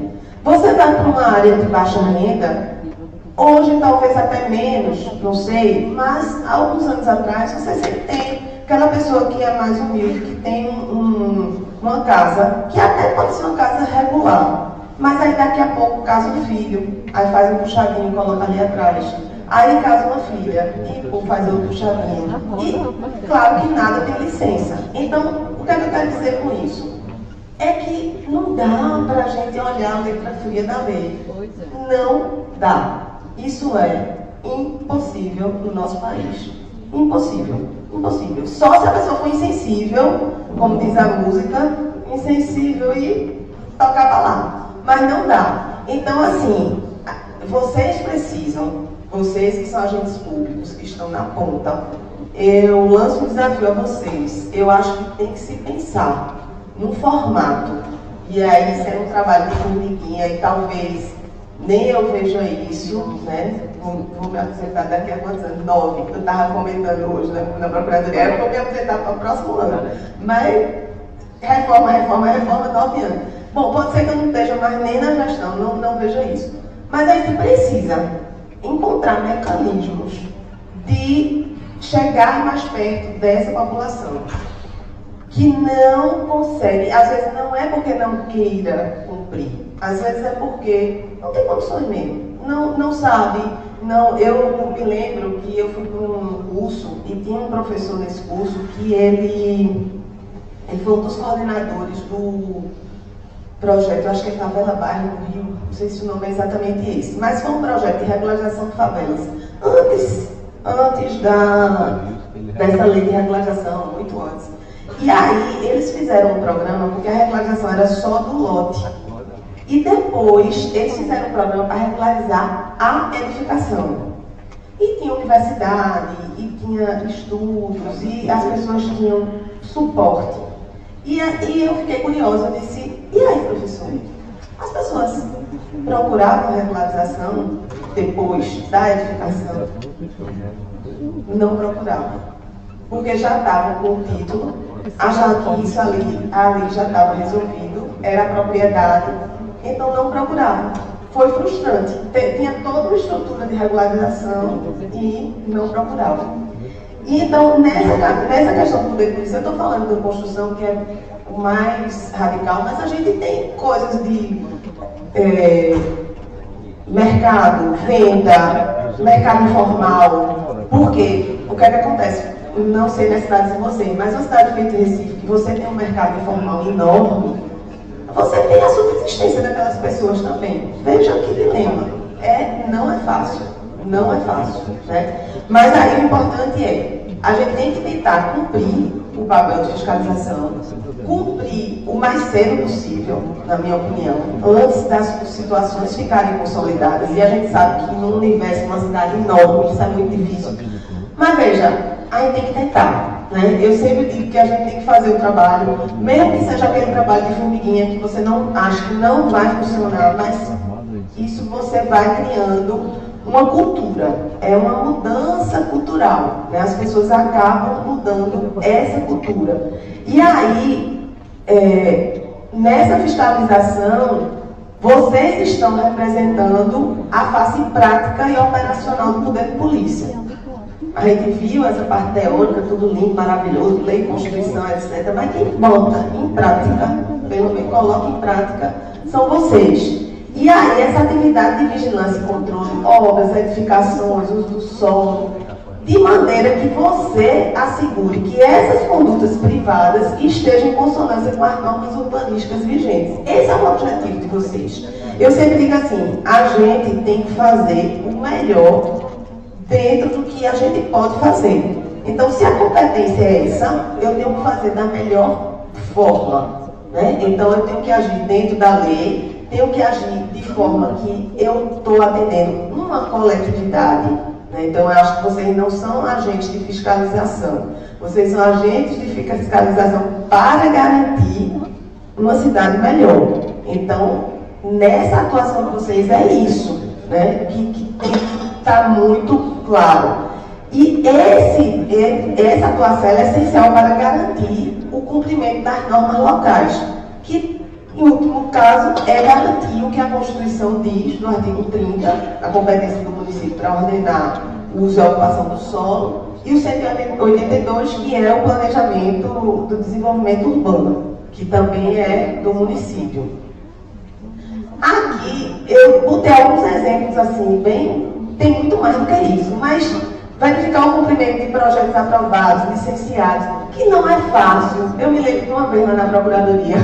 Você vai para uma área de baixa renda, hoje talvez até menos, não sei, mas há alguns anos atrás você sempre tem aquela pessoa que é mais humilde, que tem uma casa, que até pode ser uma casa regular, mas aí daqui a pouco casa um filho, aí faz um puxadinho e coloca ali atrás. Aí casa uma filha e faz outro puxadinho. E claro que nada tem licença. Então, o que é que eu quero dizer com isso? É que não dá para a gente olhar a letra fria da lei. Não dá. Isso é impossível no nosso país. Impossível. Impossível. Só se a pessoa for insensível, como diz a música, insensível e tocava lá. Mas não dá. Então, assim, vocês precisam, vocês que são agentes públicos, que estão na ponta, eu lanço um desafio a vocês. Eu acho que tem que se pensar num formato. E aí, sendo um trabalho de formiguinha, e talvez nem eu veja isso, né? Vou me apresentar daqui a quantos anos? 9, que eu estava comentando hoje na Procuradoria. Eu vou me apresentar para o próximo ano. Mas, reforma, 9 anos. Bom, pode ser que eu não esteja mais nem na gestão, não veja isso. Mas a gente precisa encontrar mecanismos de chegar mais perto dessa população que não consegue, às vezes não é porque não queira cumprir, às vezes é porque não tem condições mesmo, não sabe. Eu me lembro que eu fui para um curso e tinha um professor nesse curso que ele foi um dos coordenadores do projeto, eu acho que é Favela Bairro do Rio, não sei se o nome é exatamente esse, mas foi um projeto de regularização de favelas. Antes dessa lei de regularização, muito antes. E aí, eles fizeram um programa, porque a regularização era só do lote. E depois, eles fizeram um programa para regularizar a edificação. E tinha universidade, e tinha estudos, e as pessoas tinham suporte. E eu fiquei curiosa, eu disse, e aí, professor? As pessoas procuravam regularização depois da edificação? Não procuravam. Porque já estavam com o título, achando que isso ali já estava resolvido, era propriedade, então não procuravam. Foi frustrante. Tinha toda uma estrutura de regularização e não procuravam. E então, nessa questão do poder de polícia, eu estou falando da construção que é o mais radical, mas a gente tem coisas de mercado, venda, mercado informal. Por quê? O que é que acontece? Não sei nas cidades de vocês, mas uma cidade feita em Recife, que você tem um mercado informal enorme, você tem a subsistência daquelas pessoas também. Veja que dilema. Não é fácil. Não é fácil. Né? Mas aí o importante é, a gente tem que tentar cumprir o papel de fiscalização, cumprir o mais cedo possível, na minha opinião, antes das situações ficarem consolidadas. E a gente sabe que num universo, uma cidade enorme, isso é muito difícil. Mas veja, a gente tem que tentar. Né? Eu sempre digo que a gente tem que fazer o trabalho, mesmo que seja aquele trabalho de formiguinha que você não acha que não vai funcionar, mas isso você vai criando uma cultura, é uma mudança cultural, né? As pessoas acabam mudando essa cultura. E aí, nessa fiscalização, vocês estão representando a face prática e operacional do poder de polícia. A gente viu essa parte teórica, tudo lindo, maravilhoso, lei, constituição, etc. Mas quem bota em prática, pelo menos coloca em prática, são vocês. E aí, essa atividade de vigilância e controle, obras, edificações, uso do solo, de maneira que você assegure que essas condutas privadas estejam em consonância com as normas urbanísticas vigentes. Esse é o objetivo de vocês. Eu sempre digo assim, a gente tem que fazer o melhor dentro do que a gente pode fazer. Então, se a competência é essa, eu tenho que fazer da melhor forma, né? Então, eu tenho que agir dentro da lei, tenho que agir de forma que eu estou atendendo uma coletividade, né? Então, eu acho que vocês não são agentes de fiscalização, vocês são agentes de fiscalização para garantir uma cidade melhor. Então, nessa atuação de vocês é isso, né? Que tem que estar muito claro. E essa atuação é essencial para garantir o cumprimento das normas locais, que, em último caso, é garantir o que a Constituição diz, no artigo 30, a competência do município para ordenar o uso e a ocupação do solo, e o 182, que é o planejamento do desenvolvimento urbano, que também é do município. Aqui, eu botei alguns exemplos assim, tem muito mais do que isso, mas verificar o cumprimento de projetos aprovados, licenciados, que não é fácil. Eu me lembro de uma vez lá na Procuradoria,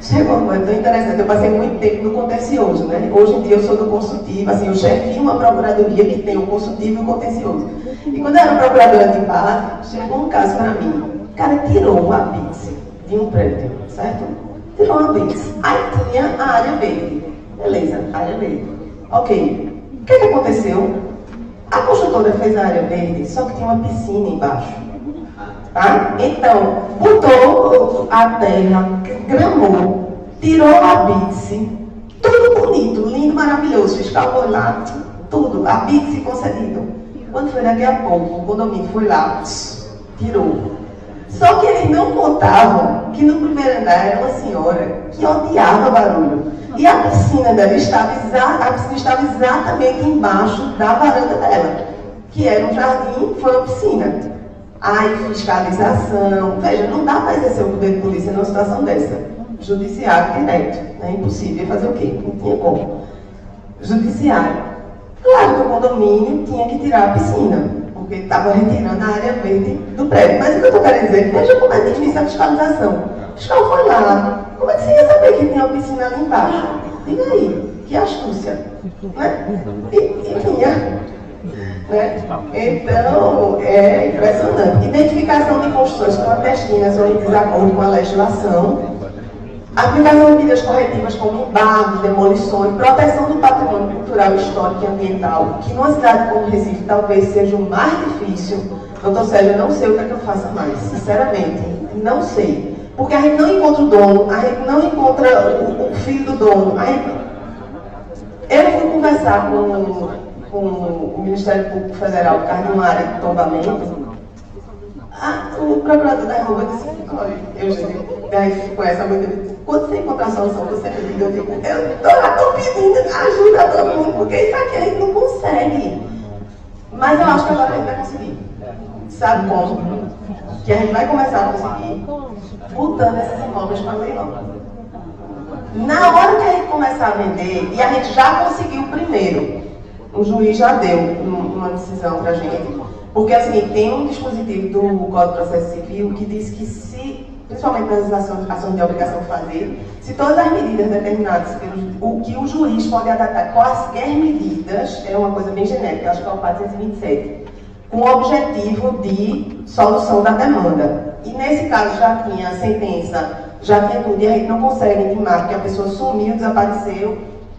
chegou um momento tão interessante, eu passei muito tempo no contencioso, né? Hoje em dia eu sou do consultivo, assim, eu chefio uma Procuradoria que tem o consultivo e o contencioso. E quando eu era procuradora de base, chegou um caso para mim, o cara tirou uma bíce de um prédio, certo? Tirou uma bíce. Aí tinha a área verde. Beleza, área verde. Ok. O que aconteceu? A construtora fez a área verde, só que tinha uma piscina embaixo. Tá? Então, botou a terra, gramou, tirou a bíce, tudo bonito, lindo, maravilhoso. O fiscal foi lá, tudo, a bíce concedido. Quando foi daqui a pouco, o condomínio foi lá, tirou. Só que eles não contavam que no primeiro andar era uma senhora que odiava barulho. E a piscina dela estava exatamente embaixo da varanda dela, que era um jardim, foi uma piscina. Aí, fiscalização, veja, não dá para exercer o poder de polícia numa situação dessa. Judiciário direto, é impossível fazer o quê? Não tinha como. Judiciário. Claro que o condomínio tinha que tirar a piscina, porque estava retirando a área verde do prédio. Mas o que eu estou querendo dizer? Veja como é difícil a fiscalização. O fiscal foi lá. Como é que você ia saber que tinha uma piscina ali embaixo? Diga aí, que astúcia. Né? E tinha. Né? Então, é impressionante. Identificação de construções clandestinas ou em desacordo com a legislação. Aplicação de medidas corretivas como embargos, demolições, proteção do patrimônio cultural, histórico e ambiental, que numa cidade como Recife talvez seja o mais difícil. Doutor Sérgio, eu não sei o que é que eu faça mais, sinceramente, não sei. Porque a gente não encontra o dono, a gente não encontra o filho do dono. Eu fui conversar com o Ministério Público Federal, por causa de uma área de tombamento. O procurador da Rua disse, olha, eu conheço há muito tempo. Quando você encontrar a solução, você me liga, eu digo, eu estou pedindo ajuda a todo mundo, porque isso aqui a gente não consegue. Mas eu acho que agora a gente vai conseguir. Sabe como? Que a gente vai começar a conseguir botando esses imóveis para leilão. Na hora que a gente começar a vender, e a gente já conseguiu primeiro, o juiz já deu uma decisão para a gente, porque assim, tem um dispositivo do Código de Processo Civil que diz que se, principalmente nas ações de obrigação de fazer, se todas as medidas determinadas o que o juiz pode adaptar, quaisquer medidas, é uma coisa bem genérica, acho que é o 427, com o objetivo de solução da demanda. E nesse caso já tinha a sentença, já tinha tudo, e a gente não consegue intimar que a pessoa sumiu, desapareceu,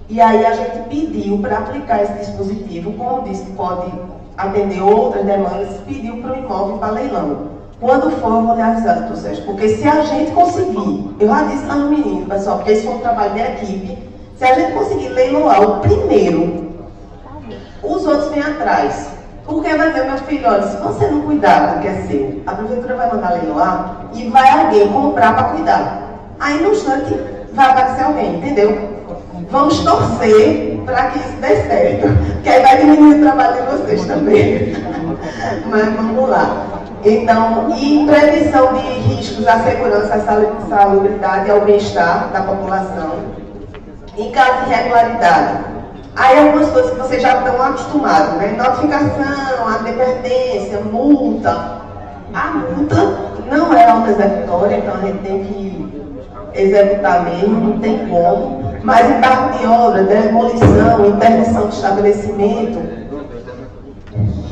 e aí a gente pediu para aplicar esse dispositivo, como disse que pode atender outras demandas, pediu para o imóvel para leilão. Quando for, eu vou lhe avisar, doutor Sérgio, porque se a gente conseguir, eu já disse lá no menino, pessoal, porque esse foi um trabalho de equipe, Se a gente conseguir leiloar o primeiro, os outros vêm atrás. Porque vai dizer, meu filho, olha, se você não cuidar do que é seu, a prefeitura vai mandar leiloar e vai alguém comprar para cuidar. Aí, no instante, vai aparecer alguém, entendeu? Vamos torcer para que isso dê certo, que aí vai diminuir o trabalho de vocês também. Mas vamos lá. Então, e prevenção de riscos à segurança, à salubridade e ao bem-estar da população. Em caso de irregularidade, aí algumas coisas que vocês já estão acostumados, né? Notificação, advertência, multa. A multa não é auto-executória, então a gente tem que executar mesmo, não tem como. Mas em caso de obra, demolição, interdição de estabelecimento.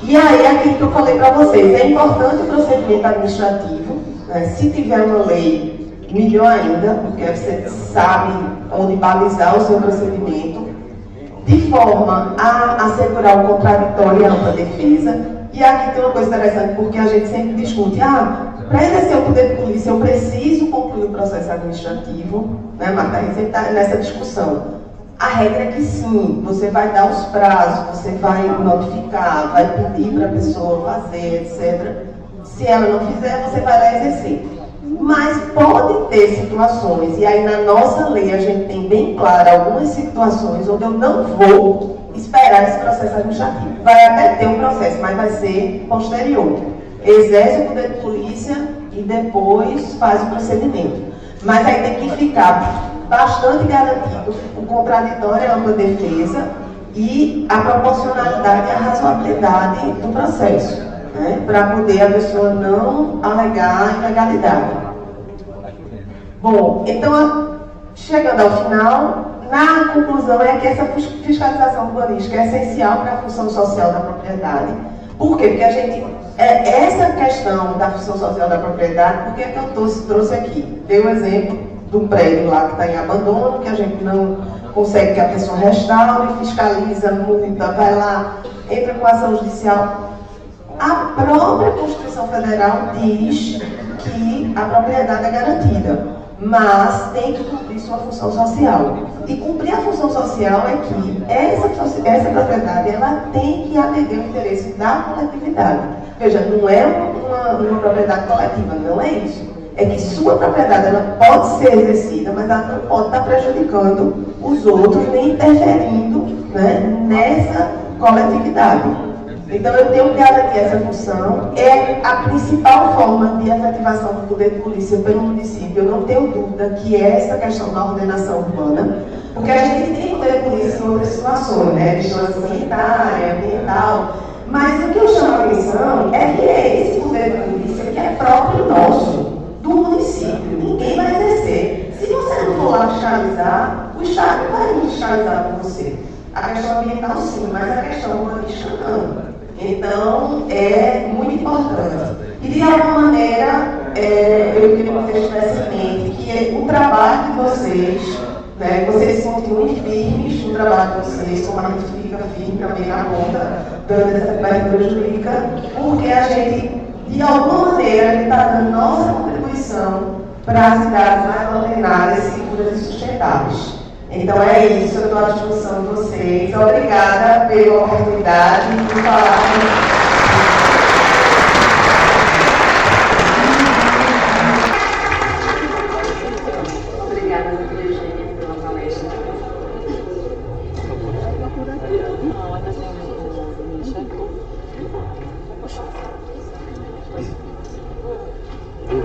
E aí, aquilo que eu falei para vocês, é importante o procedimento administrativo, né? Se tiver uma lei, melhor ainda, porque você sabe onde balizar o seu procedimento, de forma a assegurar o contraditório e a ampla defesa. E aqui tem uma coisa interessante, porque a gente sempre discute, para exercer o poder de polícia, eu preciso concluir o processo administrativo, né, Marta? A gente sempre está nessa discussão. A regra é que sim, você vai dar os prazos, você vai notificar, vai pedir para a pessoa fazer, etc. Se ela não fizer, você vai lá exercer. Mas pode ter situações, e aí na nossa lei a gente tem bem claro algumas situações onde eu não vou esperar esse processo administrativo. Vai até ter um processo, mas vai ser posterior. Exerce o poder de polícia e depois faz o procedimento. Mas aí tem que ficar bastante garantido o contraditório, a ampla defesa e a proporcionalidade e a razoabilidade do processo, né? Para poder a pessoa não alegar ilegalidade. Bom, então, chegando ao final, na conclusão é que essa fiscalização urbanística é essencial para a função social da propriedade. Por quê? Porque a gente, essa questão da função social da propriedade, por que é que eu trouxe aqui? Dei o exemplo do prédio lá que está em abandono, que a gente não consegue que a pessoa restaure, fiscaliza, multa, vai lá, entra com ação judicial. A própria Constituição Federal diz que a propriedade é garantida, mas tem que cumprir sua função social. E cumprir a função social é que essa propriedade ela tem que atender o interesse da coletividade. Veja, não é uma propriedade coletiva, não é isso. É que sua propriedade ela pode ser exercida, mas ela não pode estar prejudicando os outros, nem interferindo, né, nessa coletividade. Então, eu tenho que garantir essa função. É a principal forma de efetivação do poder de polícia pelo município. Eu não tenho dúvida que é essa questão da ordenação urbana, porque a gente tem poder de polícia em outras situações, né, vigilância sanitária, ambiental. Mas o que eu chamo a atenção é que é esse poder de polícia que é próprio nosso, do município. Ninguém vai exercer. Se você não for lá fiscalizar, o Estado não vai fiscalizar por você. A questão ambiental sim, mas a questão urbanística não. Então, é muito importante. E, de alguma maneira, eu queria que vocês tivessem em mente que o trabalho de vocês, né, vocês continuem firmes no trabalho de vocês, como a gente fica firme também na conta, dando essa cobertura jurídica, porque a gente, de alguma maneira, está dando nossa contribuição para as cidades mais ordenadas, seguras e sustentáveis. Então é isso, eu estou à disposição de vocês. Obrigada pela oportunidade de falar. Obrigada, doutora Eugênia, pela palestra.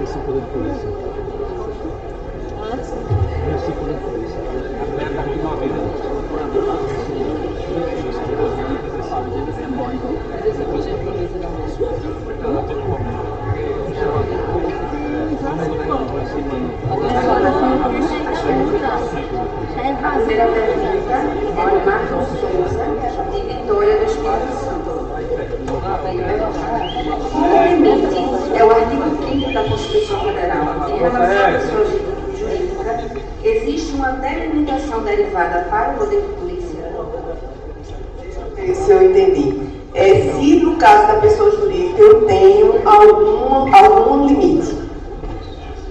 Esse poder de polícia. Esse poder de polícia. Fazer a pergunta é Marcos Souza, de Vitória do Espírito Santo. O limite é o artigo 30 da Constituição Federal. Em relação à pessoa jurídica, existe uma delimitação derivada para o poder de polícia? Se eu entendi. Se no caso da pessoa jurídica eu tenho algum limite.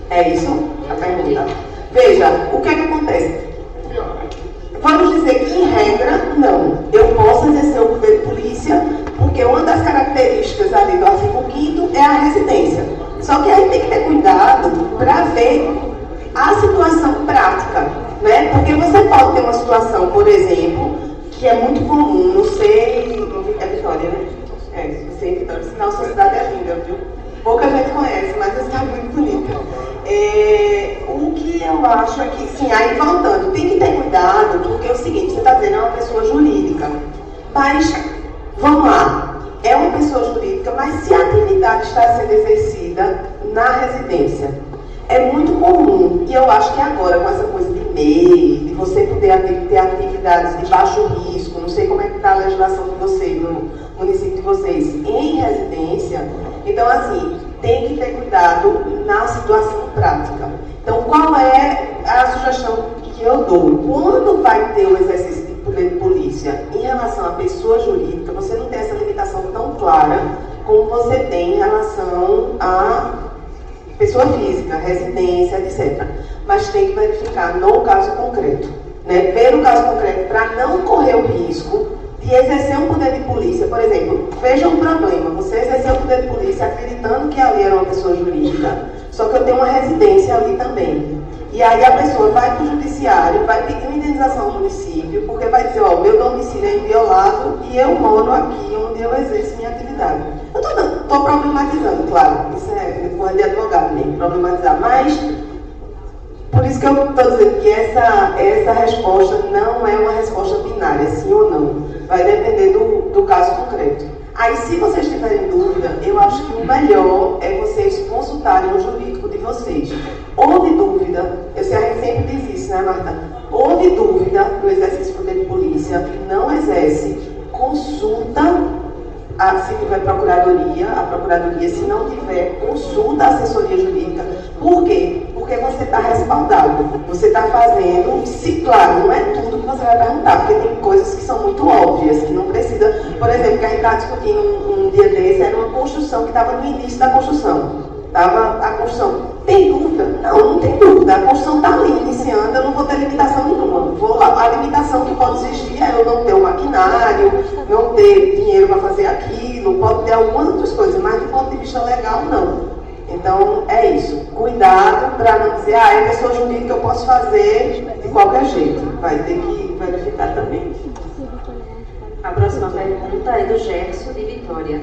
É isso a pergunta? Veja, o que é que acontece? regra, não. Eu posso exercer o poder de polícia, porque uma das características ali do artigo 5º é a residência. Só que aí tem que ter cuidado para ver a situação prática, né? Porque você pode ter uma situação, por exemplo, que é muito comum, não sei, é Vitória, né? Não sei, Vitória, sinal, sua cidade é linda, viu? Pouca gente conhece, mas a cidade é muito bonita. O que eu acho é que, sim, aí voltando, tem que ter cuidado, porque é o seguinte, você está dizendo, é uma pessoa jurídica, mas, vamos lá, é uma pessoa jurídica, mas se a atividade está sendo exercida na residência, é muito comum, e eu acho que agora, com essa coisa de MEI, de você poder ter atividades de baixo risco, não sei como é que está a legislação de vocês, no município de vocês, em residência, então, assim, tem que ter cuidado na situação prática. Então, qual é a sugestão que eu dou? Quando vai ter o exercício de poder de polícia em relação à pessoa jurídica, você não tem essa limitação tão clara como você tem em relação à pessoa física, residência, etc. Mas tem que verificar no caso concreto, né? Ver o caso concreto para não correr o risco de exercer um poder de polícia. Por exemplo, veja um problema, você exerceu o poder de polícia acreditando que ali era uma pessoa jurídica, só que eu tenho uma residência ali também. E aí a pessoa vai para o judiciário, vai pedir uma indenização ao município, porque vai dizer, ó, meu domicílio é inviolado e eu moro aqui onde eu exerço minha atividade. Eu estou problematizando, claro, isso é coisa de advogado, nem problematizar, mas por isso que eu estou dizendo que essa resposta não é uma resposta binária, sim ou não. Vai depender do caso concreto. Aí, se vocês tiverem dúvida, eu acho que o melhor é vocês consultarem o jurídico de vocês. Houve dúvida, eu sei, a gente sempre diz isso, né, Marta? Houve dúvida no exercício do poder de polícia, não exerce, consulta se tiver procuradoria, a procuradoria, se não tiver, consulta a assessoria jurídica. Por quê? Porque você está respaldado. Você está fazendo, se claro, não é tudo que você vai perguntar, porque tem coisas que são muito óbvias, que não precisa. Por exemplo, que a gente está discutindo um dia desse, era uma construção que estava no início da construção. Estava a construção. Tem dúvida? Não tem dúvida. A construção está ali iniciando, eu não vou ter limitação nenhuma. Vou lá. A limitação que pode existir é eu não ter o maquinário, não ter dinheiro para fazer aquilo, pode ter algumas outras coisas, mas do ponto de vista legal, não. Então, é isso. Cuidado para não dizer, é pessoa jurídica que eu posso fazer de qualquer jeito. Vai ter que verificar também. A próxima pergunta é do Gerson, de Vitória.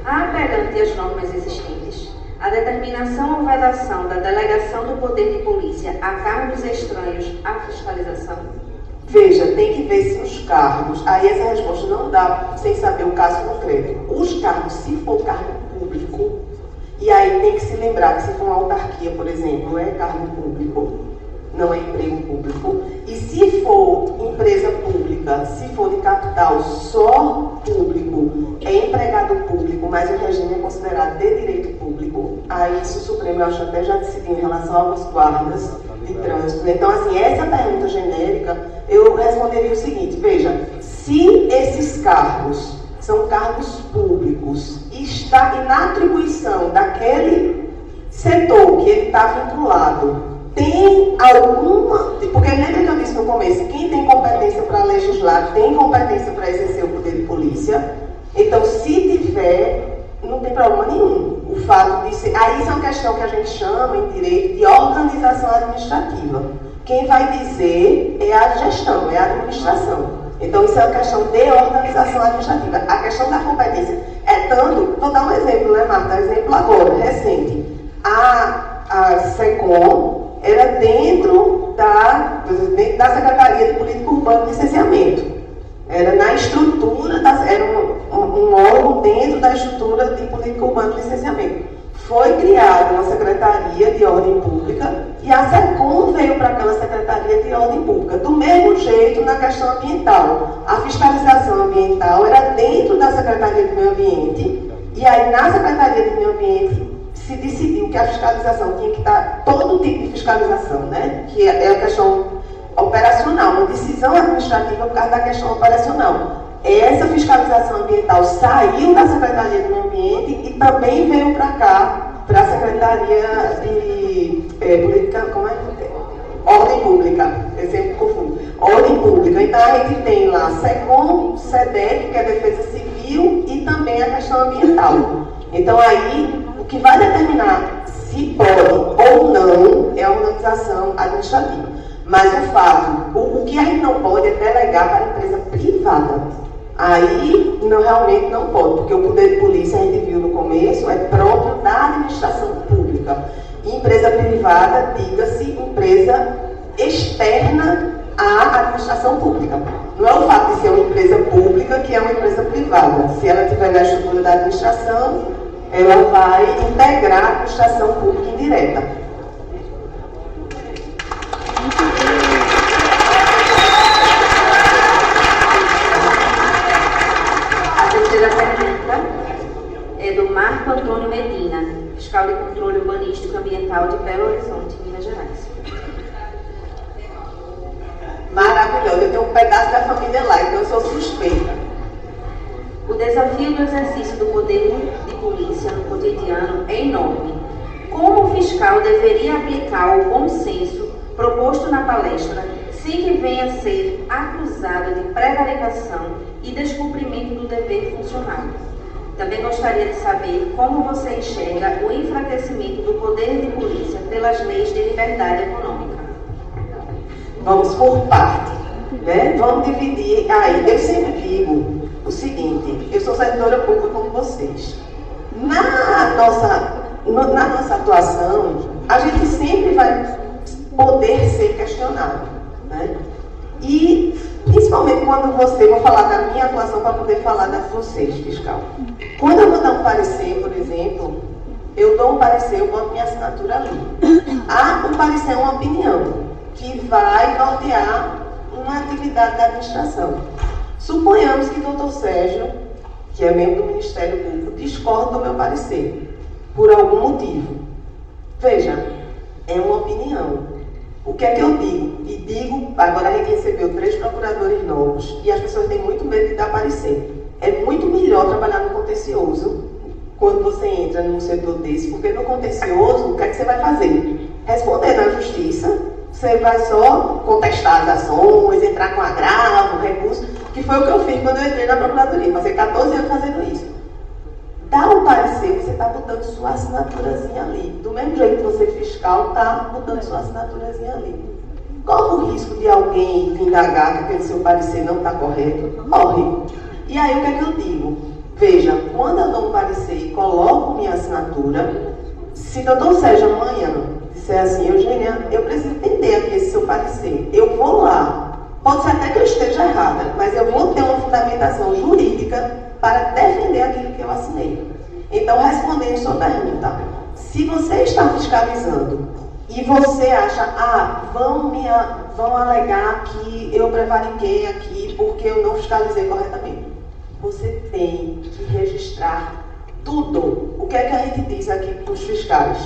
Há, perante as normas existentes, a determinação ou vedação da delegação do poder de polícia a cargos estranhos à fiscalização? Veja, tem que ver se os cargos, aí essa resposta não dá sem saber o caso concreto. Os cargos, se for cargo público, e aí tem que se lembrar que se for uma autarquia, por exemplo, é cargo público, não é emprego público. E se for empresa pública, se for de capital só público, é empregado público, mas o regime é considerado de direito público, aí isso o Supremo, eu acho, até já decidiu em relação aos guardas de trânsito. Então, assim, essa pergunta genérica, eu responderia o seguinte, veja, se esses cargos são cargos públicos e na atribuição daquele setor que ele está vinculado, tem alguma... Porque lembra que eu disse no começo, quem tem competência para legislar tem competência para exercer o poder de polícia. Então, se tiver, não tem problema nenhum. O fato de ser... Aí isso é uma questão que a gente chama em direito de organização administrativa. Quem vai dizer é a gestão, é a administração. Então, isso é uma questão de organização administrativa. A questão da competência é tanto... Vou dar um exemplo, né, Marta? Exemplo agora, recente. A SECOM era dentro da Secretaria de Política Urbana e Licenciamento. Era na estrutura, era um órgão dentro da estrutura de Política Urbana e Licenciamento. Foi criada uma Secretaria de Ordem Pública e a SECOM veio para aquela Secretaria de Ordem Pública. Do mesmo jeito na questão ambiental. A fiscalização ambiental era dentro da Secretaria de Meio Ambiente e aí na Secretaria de Meio Ambiente se decidiu que a fiscalização tinha que estar, todo tipo de fiscalização, né? Que é a questão operacional, uma decisão administrativa por causa da questão operacional. Essa fiscalização ambiental saiu da Secretaria do Meio Ambiente e também veio para cá, para a Secretaria de Política ordem pública, eu sempre confundo. Ordem pública. Então a gente tem lá SECOM, SEDEC, que é Defesa Civil, e também a questão ambiental. Então aí, o que vai determinar se pode ou não é a organização administrativa. Mas o fato, o que a gente não pode é delegar para a empresa privada. Aí, realmente não pode, porque o poder de polícia, a gente viu no começo, é próprio da administração pública. E empresa privada, diga-se, empresa externa à administração pública. Não é o fato de ser uma empresa pública que é uma empresa privada. Se ela tiver na estrutura da administração, ela vai integrar a administração pública indireta. A terceira pergunta é do Marco Antônio Medina, fiscal de controle urbanístico e ambiental de Belo Horizonte, Minas Gerais. Maravilhoso, eu tenho um pedaço da família lá, então eu sou suspeita. O desafio do exercício do poder de polícia no cotidiano é enorme. Como o fiscal deveria aplicar o bom senso proposto na palestra sem que venha a ser acusado de prevaricação e descumprimento do dever funcional? Também gostaria de saber como você enxerga o enfraquecimento do poder de polícia pelas leis de liberdade econômica. Vamos por parte, né? Vamos dividir aí. Eu sempre digo o seguinte, eu sou servidora pública como vocês. Na nossa atuação, a gente sempre vai poder ser questionado, né? E principalmente quando vou falar da minha atuação para poder falar da vocês, fiscal. Quando eu vou dar um parecer, por exemplo, eu dou um parecer, eu boto minha assinatura ali. Um parecer é uma opinião que vai nortear uma atividade da administração. Suponhamos que o doutor Sérgio, que é membro do Ministério Público, discorda do meu parecer, por algum motivo. Veja, é uma opinião. O que é que eu digo? E digo, agora a gente recebeu 3 procuradores novos e as pessoas têm muito medo de dar parecer. É muito melhor trabalhar no contencioso quando você entra num setor desse, porque no contencioso, o que é que você vai fazer? Responder na justiça. Você vai só contestar as ações, entrar com agravo, recurso, que foi o que eu fiz quando eu entrei na Procuradoria. Passei 14 anos fazendo isso. Dá um parecer, você está botando sua assinaturazinha ali. Do mesmo jeito que você fiscal está botando sua assinaturazinha ali. Corre o risco de alguém vir indagar que aquele seu parecer não está correto? Corre. E aí o que é que eu digo? Veja, quando eu dou um parecer e coloco minha assinatura, se o doutor Sérgio amanhã disser assim, Eugênia, eu preciso entender aqui esse seu parecer, eu vou lá, pode ser até que eu esteja errada, mas eu vou ter uma fundamentação jurídica para defender aquilo que eu assinei. Então, respondendo sua pergunta, se você está fiscalizando e você acha, vão alegar que eu prevariquei aqui porque eu não fiscalizei corretamente, você tem que registrar tudo. O que é que a gente diz aqui para os fiscais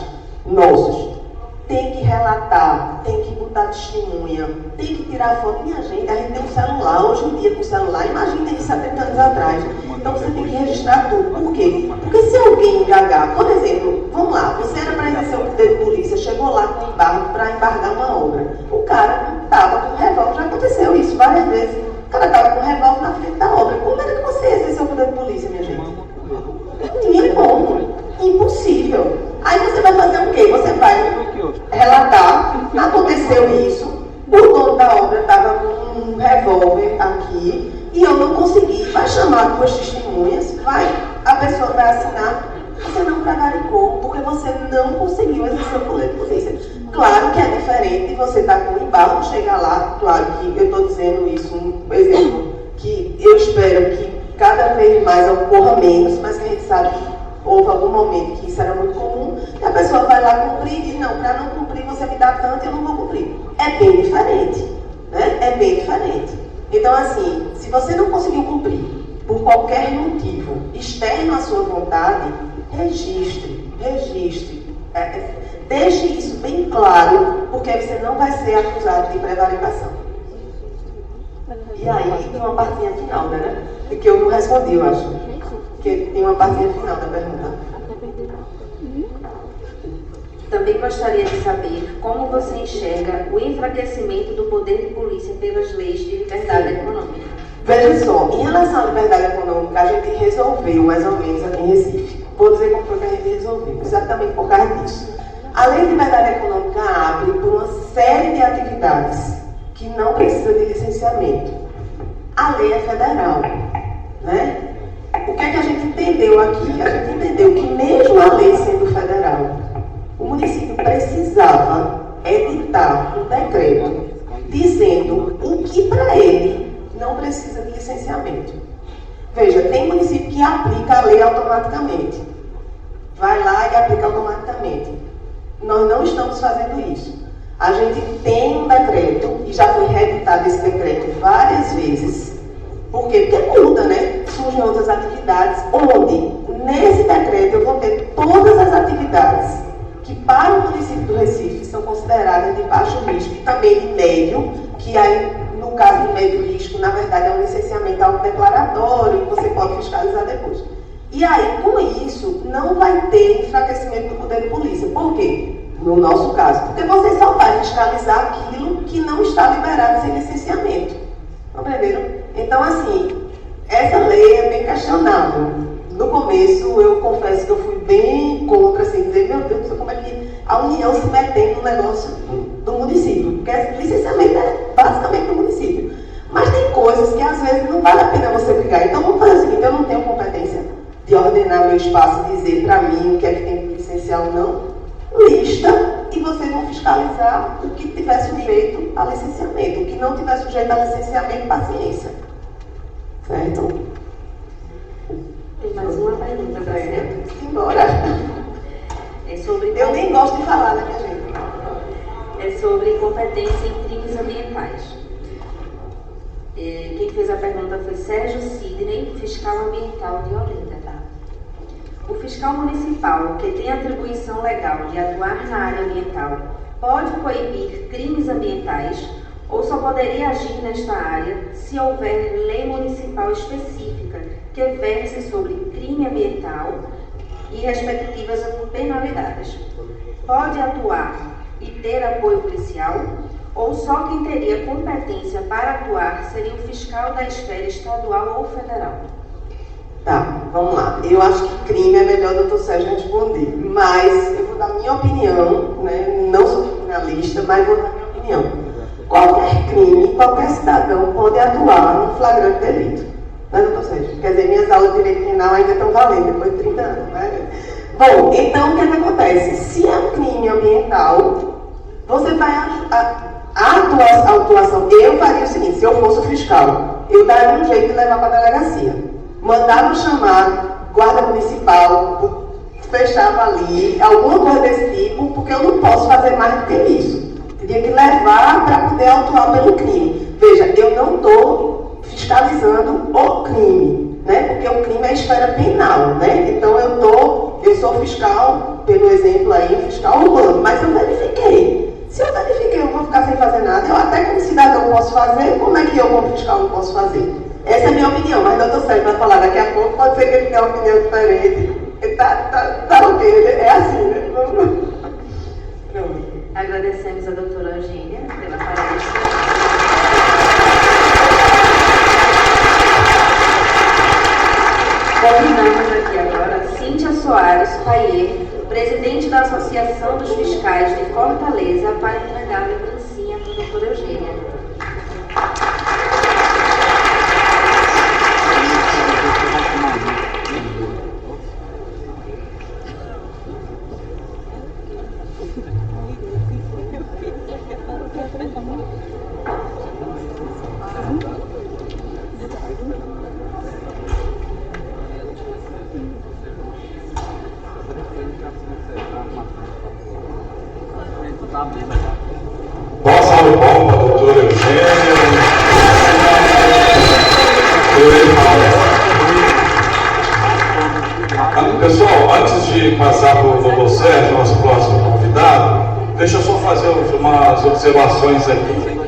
nossos? Tem que relatar, tem que botar testemunha, tem que tirar foto. Minha gente, a gente tem um celular, hoje em dia com celular, imagina isso 70 anos atrás. Então você tem que registrar tudo. Por quê? Porque se alguém engagar, por exemplo, vamos lá, você era para exercer o poder de polícia, chegou lá com embargo para embargar uma obra. O cara estava com revólver, já aconteceu isso várias vezes. O cara estava com revólver na frente da obra. Como era que você exerceu o poder de polícia, minha gente? Não tinha como. Impossível. Aí você vai fazer o quê? Você vai relatar, aconteceu isso, o dono da obra estava com um revólver aqui e eu não consegui. Vai chamar duas testemunhas, a pessoa vai assinar, você não prevaricou, porque você não conseguiu exercer o poder de polícia. Claro que é diferente de você estar com embargo, chegar lá, claro que eu estou dizendo isso, um exemplo que eu espero que cada vez mais ocorra menos, mas que a gente sabe que houve algum momento que isso era muito comum, e a pessoa vai lá cumprir e diz, não, para não cumprir você me dá tanto e eu não vou cumprir. É bem diferente, né? É bem diferente. Então, assim, se você não conseguiu cumprir por qualquer motivo externo à sua vontade, registre. Deixe isso bem claro, porque você não vai ser acusado de prevaricação. E aí, tem uma partinha final, né? Que eu não respondi, eu acho. Porque tem uma partinha final da pergunta. Também gostaria de saber como você enxerga o enfraquecimento do poder de polícia pelas leis de liberdade econômica. Veja só, em relação à liberdade econômica, a gente resolveu mais ou menos aqui em Recife. Vou dizer como foi que a gente resolveu, exatamente por causa disso. A lei de liberdade econômica abre por uma série de atividades que não precisa de licenciamento. A lei é federal, né? O que é que a gente entendeu aqui? A gente entendeu que mesmo a lei sendo federal, o município precisava editar um decreto dizendo o que para ele não precisa de licenciamento. Veja, tem município que aplica a lei automaticamente. Vai lá e aplica automaticamente. Nós não estamos fazendo isso. A gente tem um decreto, e já foi reeditado esse decreto várias vezes. Por quê? Porque muda, né? Surgem outras atividades, onde, nesse decreto, eu vou ter todas as atividades que, para o município do Recife, são consideradas de baixo risco, e também de médio, que aí, no caso de médio risco, na verdade, é um licenciamento autodeclaratório, que você pode fiscalizar depois. E aí, com isso, não vai ter enfraquecimento do poder de polícia. Por quê? No nosso caso, porque você só vai fiscalizar aquilo que não está liberado sem licenciamento. Compreenderam? Então, assim, essa lei é bem questionável. No começo, eu confesso que eu fui bem contra, assim, dizer, meu Deus, como é que a União se metendo no negócio do município? Porque licenciamento é basicamente do município. Mas tem coisas que, às vezes, não vale a pena você brigar. Então, vamos fazer o seguinte, eu não tenho competência de ordenar meu espaço e dizer para mim o que é que tem que licenciar ou não. Lista, e vocês vão fiscalizar o que tiver sujeito a licenciamento. O que não tiver sujeito a licenciamento, paciência. Certo? Tem mais uma pergunta para você. Simbora. É sobre... Eu nem gosto de falar, né, minha gente? É sobre competência em crimes ambientais. Quem fez a pergunta foi Sérgio Sidney, fiscal ambiental de Olinda. O fiscal municipal, que tem atribuição legal de atuar na área ambiental, pode coibir crimes ambientais ou só poderia agir nesta área se houver lei municipal específica que verse sobre crime ambiental e respectivas penalidades. Pode atuar e ter apoio policial ou só quem teria competência para atuar seria o fiscal da esfera estadual ou federal? Tá, vamos lá. Eu acho que crime é melhor o doutor Sérgio responder, mas eu vou dar minha opinião, né? Não sou criminalista, mas vou dar minha opinião. Qualquer crime, qualquer cidadão pode atuar no flagrante delito, né, doutor Sérgio? Quer dizer, minhas aulas de direito criminal ainda estão valendo, depois de 30 anos, né? Bom, então o que é que acontece? Se é um crime ambiental, você vai a atuação. Eu faria o seguinte, se eu fosse o fiscal, eu daria um jeito de levar para a delegacia. Mandava chamar guarda municipal, fechava ali, alguma coisa desse tipo, porque eu não posso fazer mais do que isso. Teria que levar para poder autuar pelo crime. Veja, eu não estou fiscalizando o crime, né? Porque o crime é a esfera penal, né? Então eu sou fiscal, pelo exemplo aí, fiscal urbano, mas eu verifiquei. Se eu verifiquei, eu vou ficar sem fazer nada. Eu até como cidadão posso fazer, como é que eu como fiscal não posso fazer? Essa é a minha opinião, mas o doutor Sérgio vai falar daqui a pouco, pode ser que ele tenha uma opinião diferente. Tá ok, é assim, né? Agradecemos a doutora Eugênia pela palestra. Convidamos aqui agora Cíntia Soares Paier, presidente da Associação dos Fiscais de Fortaleza, para entregar a lembrancinha para a doutora Eugênia. Boa salve bom para a doutora Eugênia. Pessoal, antes de passar para o doutor Sérgio, nosso próximo convidado, deixa eu só fazer umas observações aqui.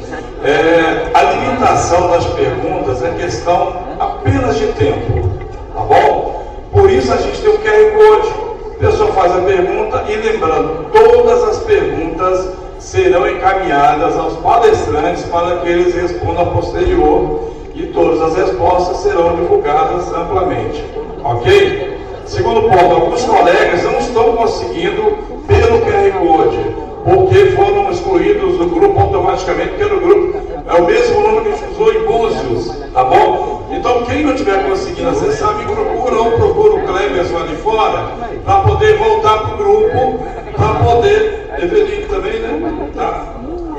A limitação das perguntas é questão apenas de tempo, tá bom? Por isso a gente tem o QR Code. a pessoa faz a pergunta e lembrando, todas as perguntas serão encaminhadas aos palestrantes para que eles respondam a posterior e todas as respostas serão divulgadas amplamente, ok? Segundo ponto, alguns colegas não estão conseguindo pelo QR Code, porque foram excluídos do grupo automaticamente, porque no grupo é o mesmo número que a gente usou em Búzios, tá bom? Então quem não estiver conseguindo acessar, me procura ou procura o Cleberson ali fora, para poder voltar para o grupo, para poder, Eveline também, né? Tá?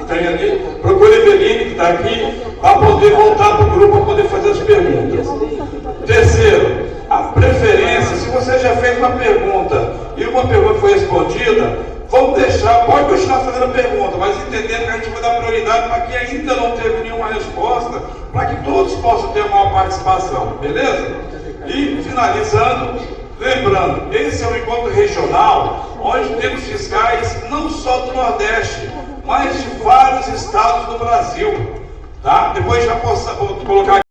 Tem ali, procura Eveline que está aqui, para poder voltar para o grupo, para poder fazer as perguntas. Terceiro, a preferência, se você já fez uma pergunta e uma pergunta foi respondida, vamos deixar, pode continuar fazendo a pergunta, mas entendendo que a gente vai dar prioridade para quem ainda não teve nenhuma resposta, para que todos possam ter uma participação, beleza? E finalizando, lembrando, esse é um encontro regional, onde temos fiscais não só do Nordeste, mas de vários estados do Brasil, tá? Depois já posso colocar